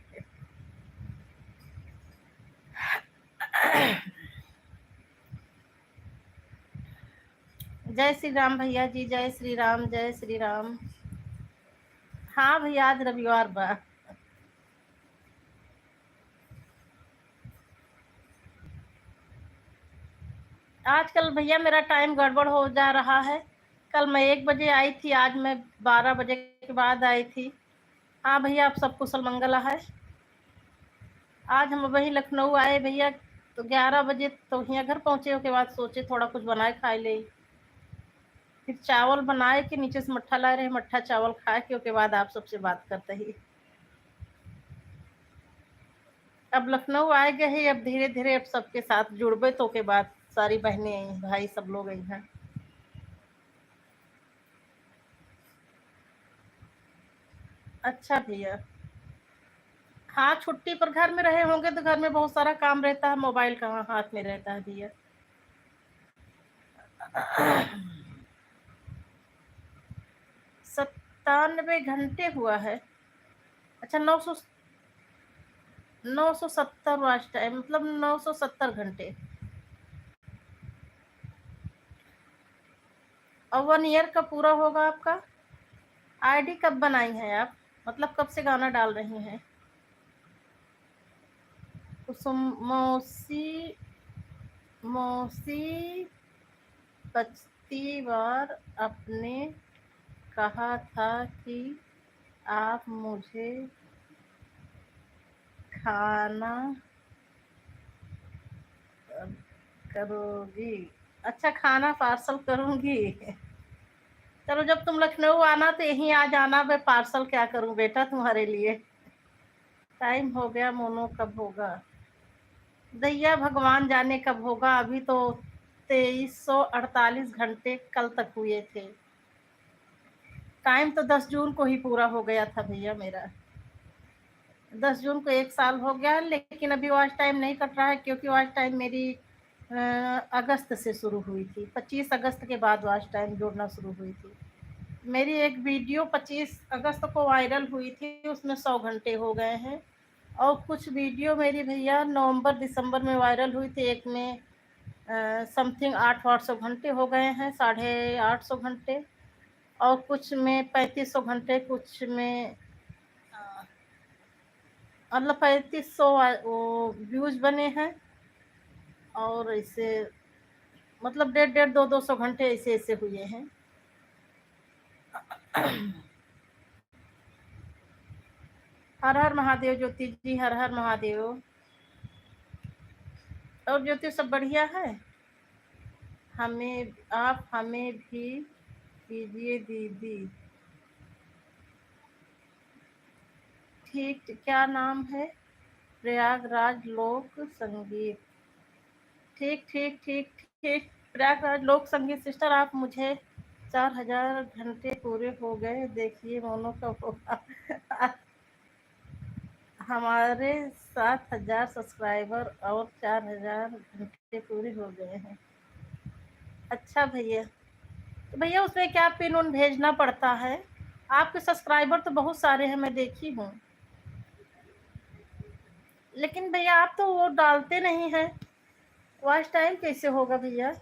जय श्री राम भैया जी, जय श्री राम, जय श्री राम। हाँ भैया आज रविवार बा। आजकल भैया मेरा टाइम गड़बड़ हो जा रहा है, कल मैं 1 बजे आई थी, आज मैं 12 बजे के बाद आई थी। हाँ भैया आप सब कुशल मंगल है। आज हम वही लखनऊ आए भैया, तो 11 बजे तो यहाँ घर पहुँचे, उसके बाद सोचे थोड़ा कुछ बनाए खाए ले, फिर चावल बनाए के नीचे से मट्ठा लाए रहे, मट्ठा चावल खा के उसके बाद आप सबसे बात करते ही। अब लखनऊ आए गए हैं, अब धीरे धीरे अब सबके साथ जुड़बे तो के बाद सारी बहनें भाई सब लोग आई हैं। अच्छा भैया, हाँ छुट्टी पर घर में रहे होंगे तो घर में बहुत सारा काम रहता है, मोबाइल कहाँ हाथ में रहता है भैया। 97 घंटे हुआ है? अच्छा 970 वॉच टाइम, मतलब 970 घंटे। और 1 ईयर का पूरा होगा आपका? आईडी कब बनाई है आप, मतलब कब से गाना डाल रही हैं? कुसुम मौसी, मौसी बचती बार आपने कहा था कि आप मुझे खाना करोगी? अच्छा, खाना पार्सल करूंगी। चलो, जब तुम लखनऊ आना तो यहीं आ जाना, मैं पार्सल क्या करूं बेटा तुम्हारे लिए। टाइम हो गया मोनू, कब होगा? दैया भगवान जाने कब होगा। अभी तो 2348 घंटे कल तक हुए थे। टाइम तो 10 जून को ही पूरा हो गया था भैया मेरा। 10 जून को 1 साल हो गया, लेकिन अभी वॉच टाइम नहीं कट रहा है, क्योंकि वॉच टाइम मेरी अगस्त से शुरू हुई थी। 25 अगस्त के बाद वॉच टाइम जुड़ना शुरू हुई थी। मेरी एक वीडियो 25 अगस्त को वायरल हुई थी, उसमें 100 घंटे हो गए हैं। और कुछ वीडियो मेरी भैया नवंबर दिसंबर में वायरल हुई थी, एक में समथिंग 800 घंटे हो गए हैं, 850 घंटे। और कुछ में 3500 घंटे, कुछ में मतलब 3500 वो व्यूज बने हैं। और ऐसे मतलब 150-200 घंटे ऐसे ऐसे हुए हैं। हर हर महादेव ज्योति जी, हर हर महादेव। और ज्योति सब बढ़िया है। आप हमें भी कीजिए दीदी। ठीक, क्या नाम है? प्रयागराज लोक संगीत। ठीक ठीक ठीक ठीक। प्रयागराज लोक संगीत सिस्टर, आप मुझे 4000 घंटे पूरे हो गए, देखिए मोनो का होगा। हमारे 7000 सब्सक्राइबर और 4000 घंटे पूरे हो गए हैं। अच्छा भैया, तो भैया उसमें क्या पिन उन भेजना पड़ता है? आपके सब्सक्राइबर तो बहुत सारे हैं, मैं देखी हूँ। लेकिन भैया आप तो वो डालते नहीं हैं, वॉच टाइम कैसे होगा भैया?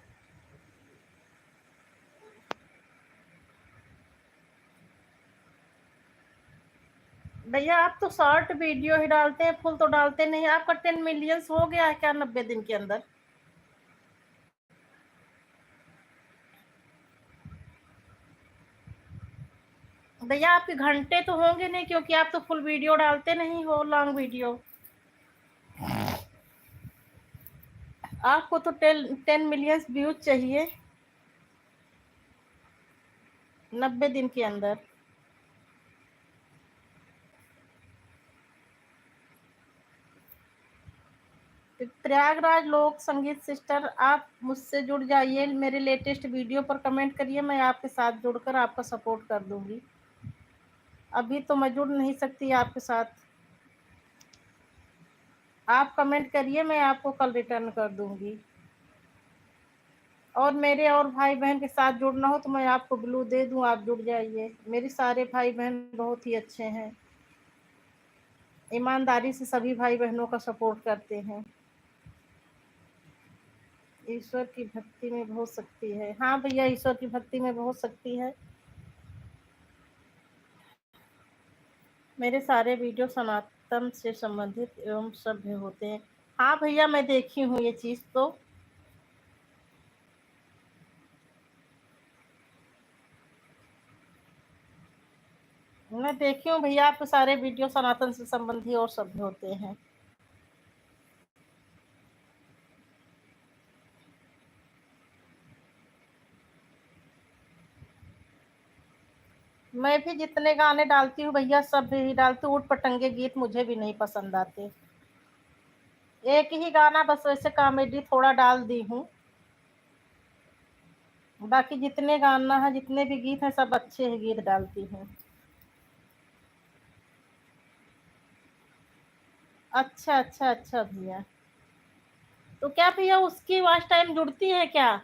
भैया आप तो शॉर्ट वीडियो ही डालते हैं, फुल तो डालते नहीं। आपका 10 मिलियंस हो गया है क्या 90 दिन के अंदर? भैया आपके घंटे तो होंगे नहीं, क्योंकि आप तो फुल वीडियो डालते नहीं हो, लॉन्ग वीडियो। आपको तो 10 मिलियंस व्यूज चाहिए 90 दिन के अंदर। प्रयागराज लोक संगीत सिस्टर, आप मुझसे जुड़ जाइए, मेरे लेटेस्ट वीडियो पर कमेंट करिए, मैं आपके साथ जुड़कर आपका सपोर्ट कर दूंगी। अभी तो मैं जुड़ नहीं सकती आपके साथ। आप कमेंट करिए, मैं आपको कल रिटर्न कर दूंगी। और मेरे और भाई बहन के साथ जुड़ना हो तो मैं आपको ब्लू दे दूं, आप जुड़ जाइए। मेरे सारे भाई बहन बहुत ही अच्छे हैं, ईमानदारी से सभी भाई बहनों का सपोर्ट करते हैं। ईश्वर की भक्ति में बहुत शक्ति है। हाँ भैया, ईश्वर की भक्ति में बहुत शक्ति है। मेरे सारे वीडियो सनातन से संबंधित एवं सभ्य होते हैं। हाँ भैया, मैं देखी हूँ ये चीज़ तो। मैं देखी हूँ भैया, आपके सारे वीडियो सनातन से संबंधी और सभ्य होते हैं। मैं भी जितने गाने डालती हूँ भैया, सब भी डालती हूँ। ऊट पटंगे गीत मुझे भी नहीं पसंद आते। एक ही गाना बस वैसे कॉमेडी थोड़ा डाल दी हूँ, बाकी जितने गाना है, जितने भी गीत हैं, सब अच्छे ही गीत डालती हूँ। अच्छा अच्छा अच्छा भैया, तो क्या भैया उसकी वॉच टाइम जुड़ती है क्या?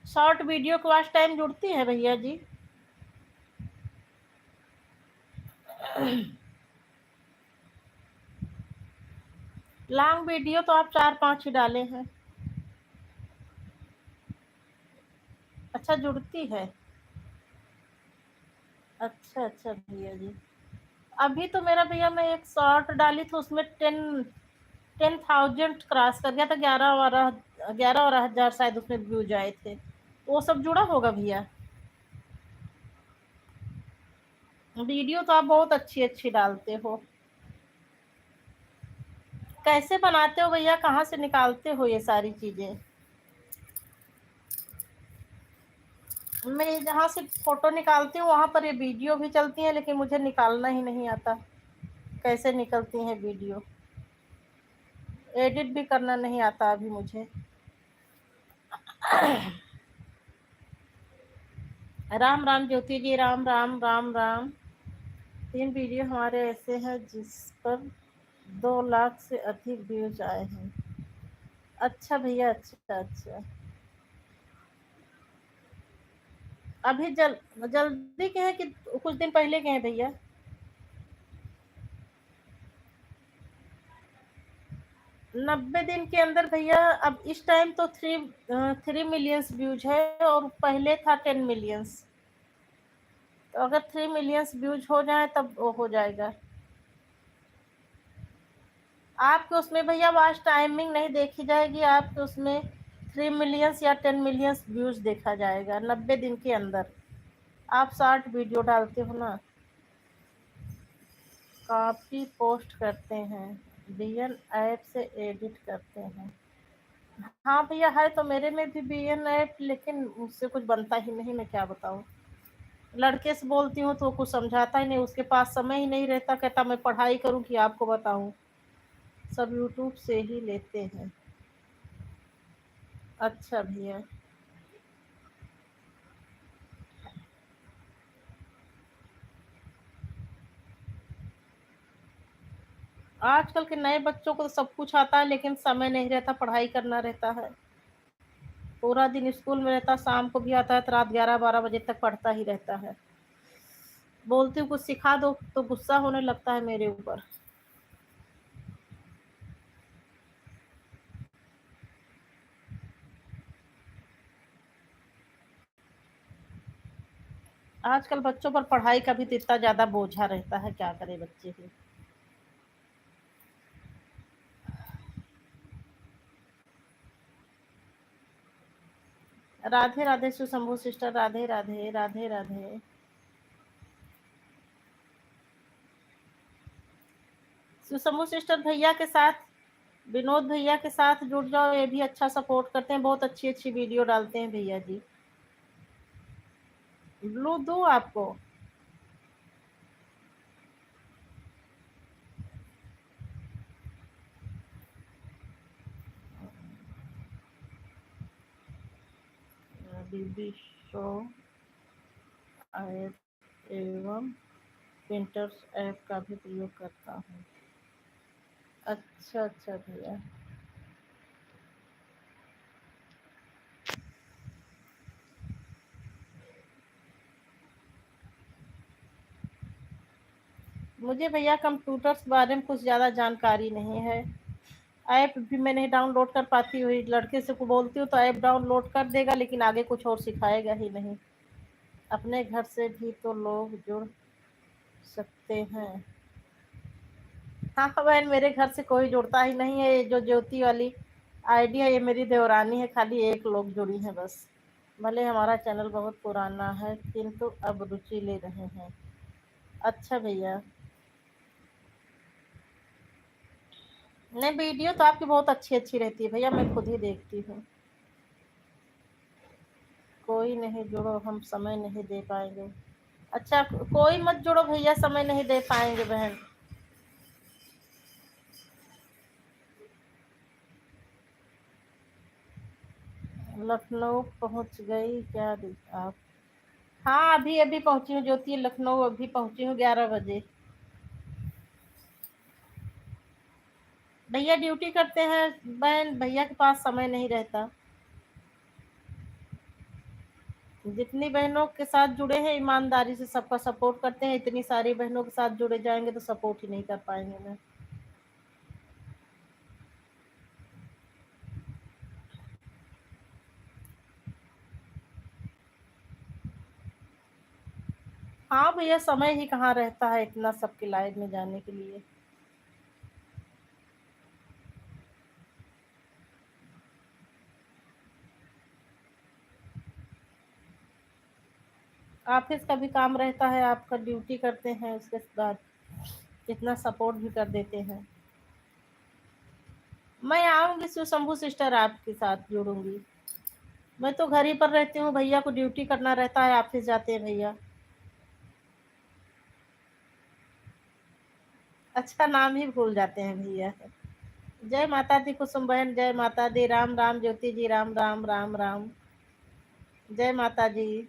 शॉर्ट वीडियो की वॉच टाइम जुड़ती है भैया जी? लॉन्ग वीडियो तो आप 4-5 ही डाले हैं। अच्छा, जुड़ती है। अच्छा अच्छा भैया जी, अभी तो मेरा भैया, मैं एक शॉर्ट डाली थी, उसमें 10,000 क्रॉस कर गया था। 11-12 शायद उसमें व्यूज आए थे। वो सब जुड़ा होगा भैया। वीडियो तो आप बहुत अच्छी अच्छी डालते हो। कैसे बनाते हो भैया, कहाँ से निकालते हो ये सारी चीजें? मैं जहाँ से फोटो निकालती हूँ वहाँ पर ये वीडियो भी चलती है, लेकिन मुझे निकालना ही नहीं आता कैसे निकलती हैं वीडियो। एडिट भी करना नहीं आता अभी मुझे। राम राम ज्योति जी, राम राम राम राम। 3 वीडियो हमारे ऐसे हैं जिस पर 2 लाख से अधिक व्यूज आए हैं। अच्छा भैया, अच्छा अच्छा। अभी जल्दी के हैं कि कुछ दिन पहले के हैं भैया? 90 दिन के अंदर भैया। अब इस टाइम तो 3 मिलियंस व्यूज है और पहले था 10 मिलियंस। तो अगर 3 मिलियंस व्यूज हो जाए तब वो हो जाएगा। आपके उसमें भैया वॉच टाइमिंग नहीं देखी जाएगी, आपके उसमें 3 मिलियंस या 10 मिलियंस व्यूज देखा जाएगा 90 दिन के अंदर। आप शॉर्ट वीडियो डालते हो ना, कॉपी पोस्ट करते हैं, बीएन ऐप से एडिट करते हैं। हाँ भैया है तो मेरे में भी बीएन ऐप, लेकिन मुझसे कुछ बनता ही नहीं, मैं क्या बताऊँ। लड़के से बोलती हूँ तो कुछ समझाता ही नहीं, उसके पास समय ही नहीं रहता, कहता मैं पढ़ाई करूँ कि आपको बताऊँ। सब यूट्यूब से ही लेते हैं। अच्छा भैया। आजकल के नए बच्चों को तो सब कुछ आता है, लेकिन समय नहीं रहता, पढ़ाई करना रहता है। पूरा दिन स्कूल में रहता, शाम को भी आता है तो रात 11-12 बजे तक पढ़ता ही रहता है। बोलती हूँ कुछ सिखा दो तो गुस्सा होने लगता है मेरे ऊपर। आजकल बच्चों पर पढ़ाई का भी तो इतना ज्यादा बोझा रहता है, क्या करे बच्चे भी। राधे राधे सुशंभु सिस्टर, राधे राधे राधे राधे। सुशंभु सिस्टर भैया के साथ, विनोद भैया के साथ जुड़ जाओ, ये भी अच्छा सपोर्ट करते हैं, बहुत अच्छी अच्छी वीडियो डालते हैं भैया जी। ब्लू दूं आपको? बीबी शो ऐप एवं प्रिंटर्स ऐप का भी प्रयोग करता हूँ। अच्छा अच्छा भैया। मुझे भैया कंप्यूटर्स के बारे में कुछ ज़्यादा जानकारी नहीं है। ऐप भी मैं नहीं डाउनलोड कर पाती हुई, लड़के से को बोलती हूँ तो ऐप डाउनलोड कर देगा, लेकिन आगे कुछ और सिखाएगा ही नहीं। अपने घर से भी तो लोग जुड़ सकते हैं। हाँ बहन, मेरे घर से कोई जुड़ता ही नहीं है। ये जो ज्योति वाली आईडी है ये मेरी देवरानी है, खाली 1 लोग जुड़ी हैं बस। भले हमारा चैनल बहुत पुराना है किंतु अब रुचि ले रहे हैं। अच्छा भैया। नहीं, वीडियो तो आपकी बहुत अच्छी अच्छी रहती है भैया, मैं खुद ही देखती हूँ। कोई नहीं जुड़ो, हम समय नहीं दे पाएंगे। अच्छा, कोई मत जुड़ो भैया, समय नहीं दे पाएंगे बहन। लखनऊ पहुंच गई क्या आप? हाँ अभी अभी पहुंची हूँ ज्योति, लखनऊ अभी पहुंची हूँ 11 बजे। भैया ड्यूटी करते हैं बहन, भैया के पास समय नहीं रहता। जितनी बहनों के साथ जुड़े हैं ईमानदारी से सबका सपोर्ट करते हैं, इतनी सारी बहनों के साथ जुड़े जाएंगे तो सपोर्ट ही नहीं कर पाएंगे मैं। हाँ भैया, समय ही कहाँ रहता है इतना सबके लाइफ में जाने के लिए। ऑफिस का भी काम रहता है, आपका ड्यूटी करते हैं, उसके बाद इतना सपोर्ट भी कर देते हैं। मैं आऊंगी शिव शंभू सिस्टर, आपके साथ जुड़ूंगी। मैं तो घर ही पर रहती हूँ, भैया को ड्यूटी करना रहता है, ऑफिस जाते हैं भैया। अच्छा, नाम ही भूल जाते हैं भैया। जय माता दी कुसुम बहन, जय माता दी। राम राम ज्योति जी, राम राम राम राम। जय माता जी।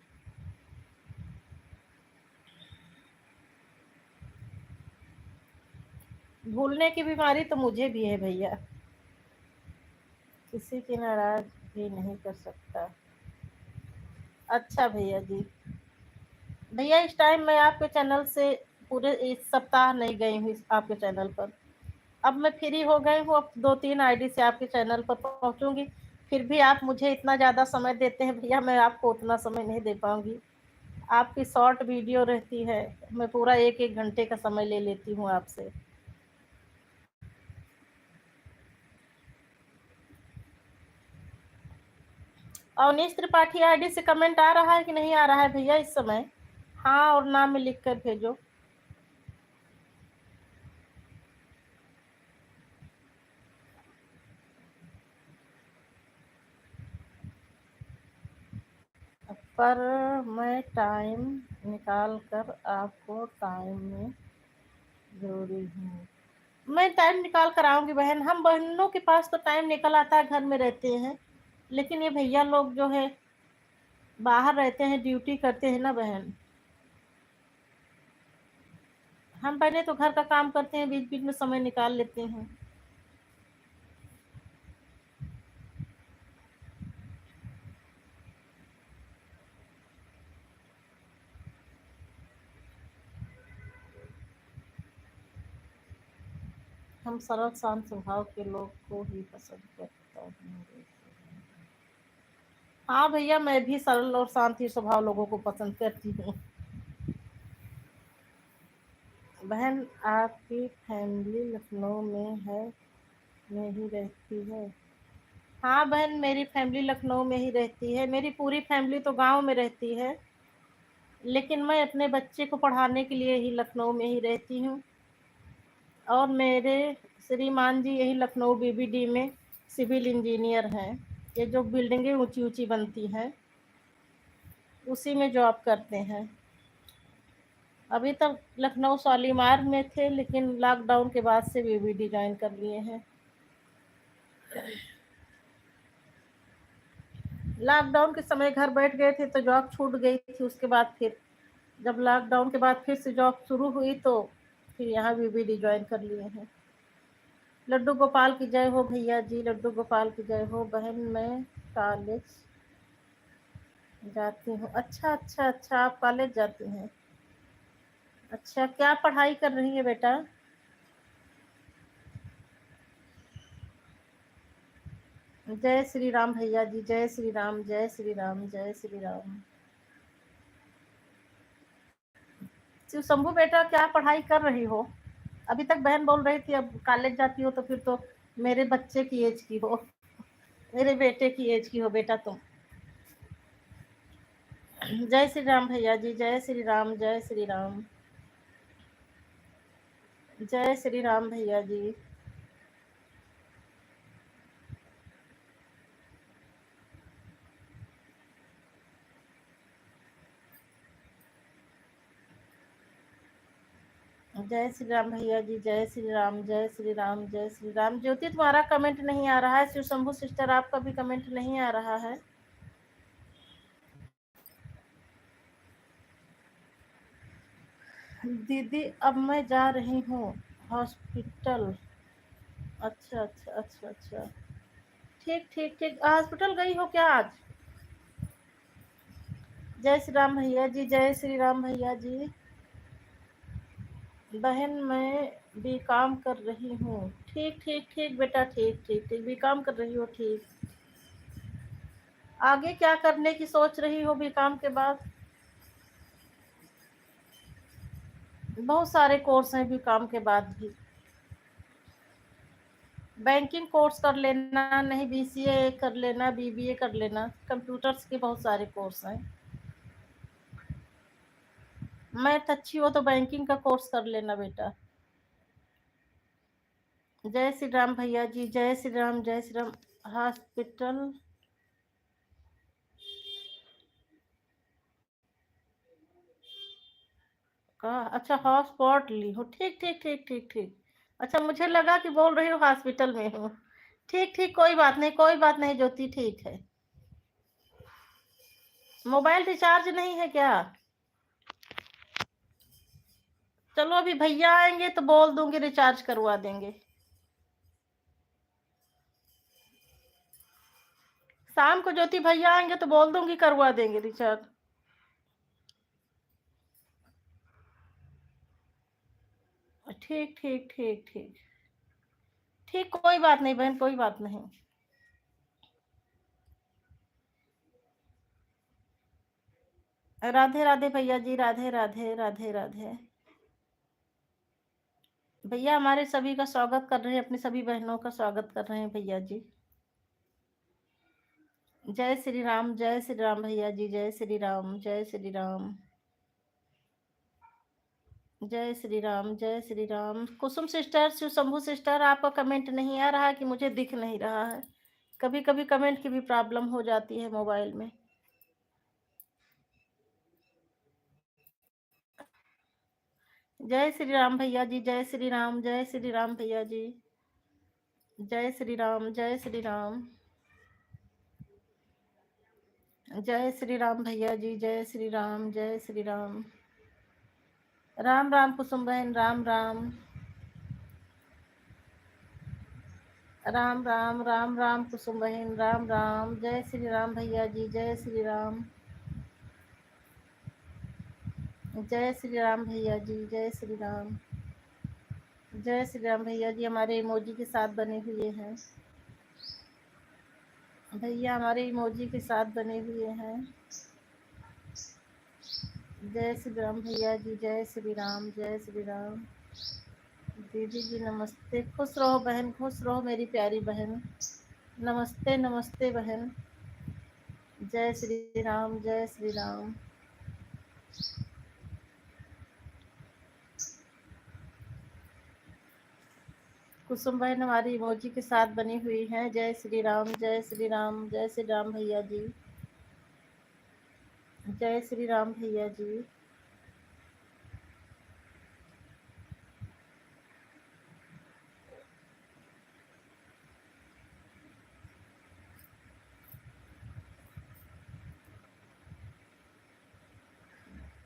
भूलने की बीमारी तो मुझे भी है भैया, किसी की नाराज भी नहीं कर सकता। अच्छा भैया जी। भैया इस टाइम मैं आपके चैनल से पूरे इस सप्ताह नहीं गई हूँ आपके चैनल पर। अब मैं फ्री हो गई हूँ, अब 2-3 आईडी से आपके चैनल पर पहुंचूंगी। फिर भी आप मुझे इतना ज़्यादा समय देते हैं भैया, मैं आपको उतना समय नहीं दे पाऊंगी। आपकी शॉर्ट वीडियो रहती है, मैं पूरा 1-1 घंटे का समय ले लेती हूँ आपसे। अवनीश त्रिपाठी आईडी से कमेंट आ रहा है कि नहीं आ रहा है भैया इस समय? हाँ और नाम में लिख कर भेजो। पर मैं टाइम निकाल कर आपको टाइम में जरूरी हूँ। मैं टाइम निकाल कर आऊंगी बहन, हम बहनों के पास तो टाइम निकल आता है, घर में रहते हैं। लेकिन ये भैया लोग जो है बाहर रहते हैं, ड्यूटी करते हैं ना बहन। हम पहले तो घर का काम करते हैं, बीच बीच में समय निकाल लेते हैं। हम सरल शांत स्वभाव के लोग को ही पसंद करता हूँ। हाँ भैया, मैं भी सरल और शांति स्वभाव लोगों को पसंद करती हूँ। बहन आपकी फैमिली लखनऊ में है, में ही रहती है? हाँ बहन, मेरी फैमिली लखनऊ में ही रहती है। मेरी पूरी फैमिली तो गांव में रहती है, लेकिन मैं अपने बच्चे को पढ़ाने के लिए ही लखनऊ में ही रहती हूँ। और मेरे श्रीमान जी यही लखनऊ बीबीडी में सिविल इंजीनियर हैं। ये जो बिल्डिंगें ऊंची ऊंची बनती हैं उसी में जॉब करते हैं। अभी तक लखनऊ शालीमार में थे, लेकिन लॉकडाउन के बाद से बीबीडी ज्वाइन कर लिए हैं। लॉकडाउन के समय घर बैठ गए थे तो जॉब छूट गई थी, उसके बाद फिर जब लॉकडाउन के बाद फिर से जॉब शुरू हुई तो फिर यहाँ बीबीडी ज्वाइन कर लिए हैं। लड्डू गोपाल की जय हो भैया जी, लड्डू गोपाल की जय हो। बहन मैं कॉलेज जाती हूँ। अच्छा अच्छा अच्छा, आप कॉलेज जाती हैं? अच्छा, क्या पढ़ाई कर रही है बेटा? जय श्री राम भैया जी, जय श्री राम, जय श्री राम, जय श्री राम। शिव शंभू बेटा, क्या पढ़ाई कर रही हो? अभी तक बहन बोल रही थी अब कॉलेज जाती हो, तो फिर तो मेरे बच्चे की एज की हो, मेरे बेटे की एज की हो बेटा तुम। जय श्री राम भैया जी, जय श्री राम, जय श्री राम, जय श्री राम भैया जी। जय श्री राम भैया जी, जय श्री राम, जय श्री राम, जय श्री राम। ज्योति तुम्हारा कमेंट नहीं आ रहा है। शिव शंभू सिस्टर आपका भी कमेंट नहीं आ रहा है। दीदी अब मैं जा रही हूँ हॉस्पिटल। अच्छा अच्छा अच्छा अच्छा, ठीक ठीक ठीक। हॉस्पिटल गई हो क्या आज? जय श्री राम भैया जी, जय श्री राम भैया जी। बहन मैं भी काम कर रही हूँ। ठीक ठीक ठीक बेटा, ठीक ठीक ठीक, भी काम कर रही हो, ठीक। आगे क्या करने की सोच रही हो भी काम के बाद? बहुत सारे कोर्स हैं भी काम के बाद भी। बैंकिंग कोर्स कर लेना, नहीं बीसीए कर लेना, बीबीए कर लेना, कंप्यूटर्स के बहुत सारे कोर्स हैं। मैथ अच्छी हो तो बैंकिंग का कोर्स कर लेना बेटा। जय श्री राम भैया जी, जय श्री राम, जय श्री राम। हॉस्पिटल का अच्छा हॉटस्पॉट ली हूँ, ठीक ठीक ठीक ठीक ठीक। अच्छा मुझे लगा कि बोल रही हूँ हॉस्पिटल में हूँ। ठीक ठीक, कोई बात नहीं, कोई बात नहीं ज्योति, ठीक है। मोबाइल रिचार्ज नहीं है क्या? चलो अभी भैया आएंगे तो बोल दूंगी, रिचार्ज करवा देंगे। शाम को ज्योति भैया आएंगे तो बोल दूंगी, करवा देंगे रिचार्ज। ठीक ठीक ठीक ठीक ठीक, कोई बात नहीं बहन, कोई बात नहीं। राधे राधे भैया जी, राधे राधे राधे राधे। भैया हमारे सभी का स्वागत कर रहे हैं, अपनी सभी बहनों का स्वागत कर रहे हैं भैया जी। जय श्री राम, जय श्री राम भैया जी, जय श्री राम, जय श्री राम, जय श्री राम, जय श्री राम। कुसुम सिस्टर, शिव शंभू सिस्टर, आपका कमेंट नहीं आ रहा है कि मुझे दिख नहीं रहा है। कभी कभी कमेंट की भी प्रॉब्लम हो जाती है मोबाइल में। जय श्री राम भैया जी, जय श्री राम, जय श्री राम भैया जी, जय श्री राम, जय श्री राम, जय श्री राम भैया जी, जय श्री राम, जय श्री राम। राम राम कुसुम बहन, राम राम, राम राम, राम राम कुसुम बहन, राम राम। जय श्री राम भैया जी, जय श्री राम, जय श्री राम भैया जी, जय श्री राम, जय श्री राम भैया जी। हमारे इमोजी के साथ बने हुए हैं भैया, हमारे इमोजी के साथ बने हुए हैं। जय श्री राम भैया जी, जय श्री राम, जय श्री राम। दीदी जी नमस्ते, खुश रहो बहन, खुश रहो मेरी प्यारी बहन। नमस्ते नमस्ते बहन। जय श्री राम, जय श्री राम। कुसुम बहन हमारी इमोजी के साथ बनी हुई हैं। जय श्री राम, जय श्री राम, जय श्री राम भैया जी, जय श्री राम भैया जी।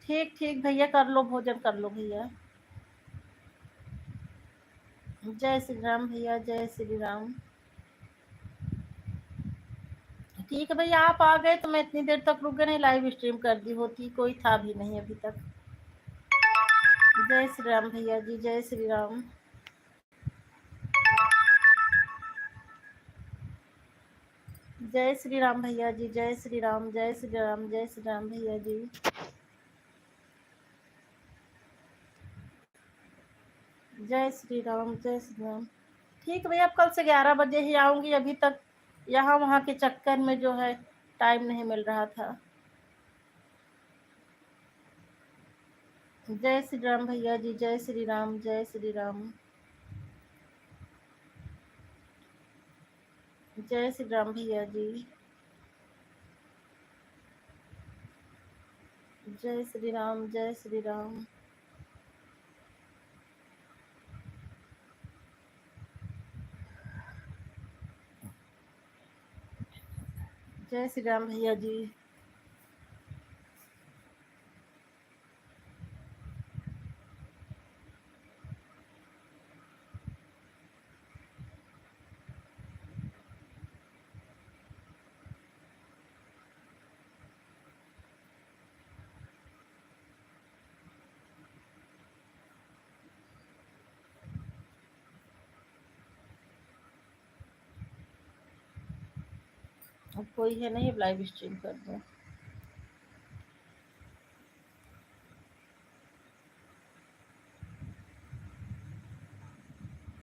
ठीक ठीक भैया, कर लो भोजन, कर लो भैया। जय श्री राम भैया, जय श्री राम। ठीक है भैया, आप आ गए तो मैं इतनी देर तक रुक गई, नहीं लाइव स्ट्रीम कर दी होती, कोई था भी नहीं अभी तक। जय श्री राम भैया जी, जय श्री राम, जय श्री राम भैया जी, जय श्री राम, जय श्री राम, जय श्री राम भैया जी, जय श्री राम, जय श्री राम। ठीक है भैया, अब कल से 11 बजे ही आऊँगी, अभी तक यहाँ वहाँ के चक्कर में जो है टाइम नहीं मिल रहा था। जय श्री राम भैया जी, जय श्री राम, जय श्री राम, जय श्री राम भैया जी, जय श्री राम, जय श्री राम, जय श्री राम भैया जी। अब कोई है नहीं, अब लाइव स्ट्रीम कर दूँ।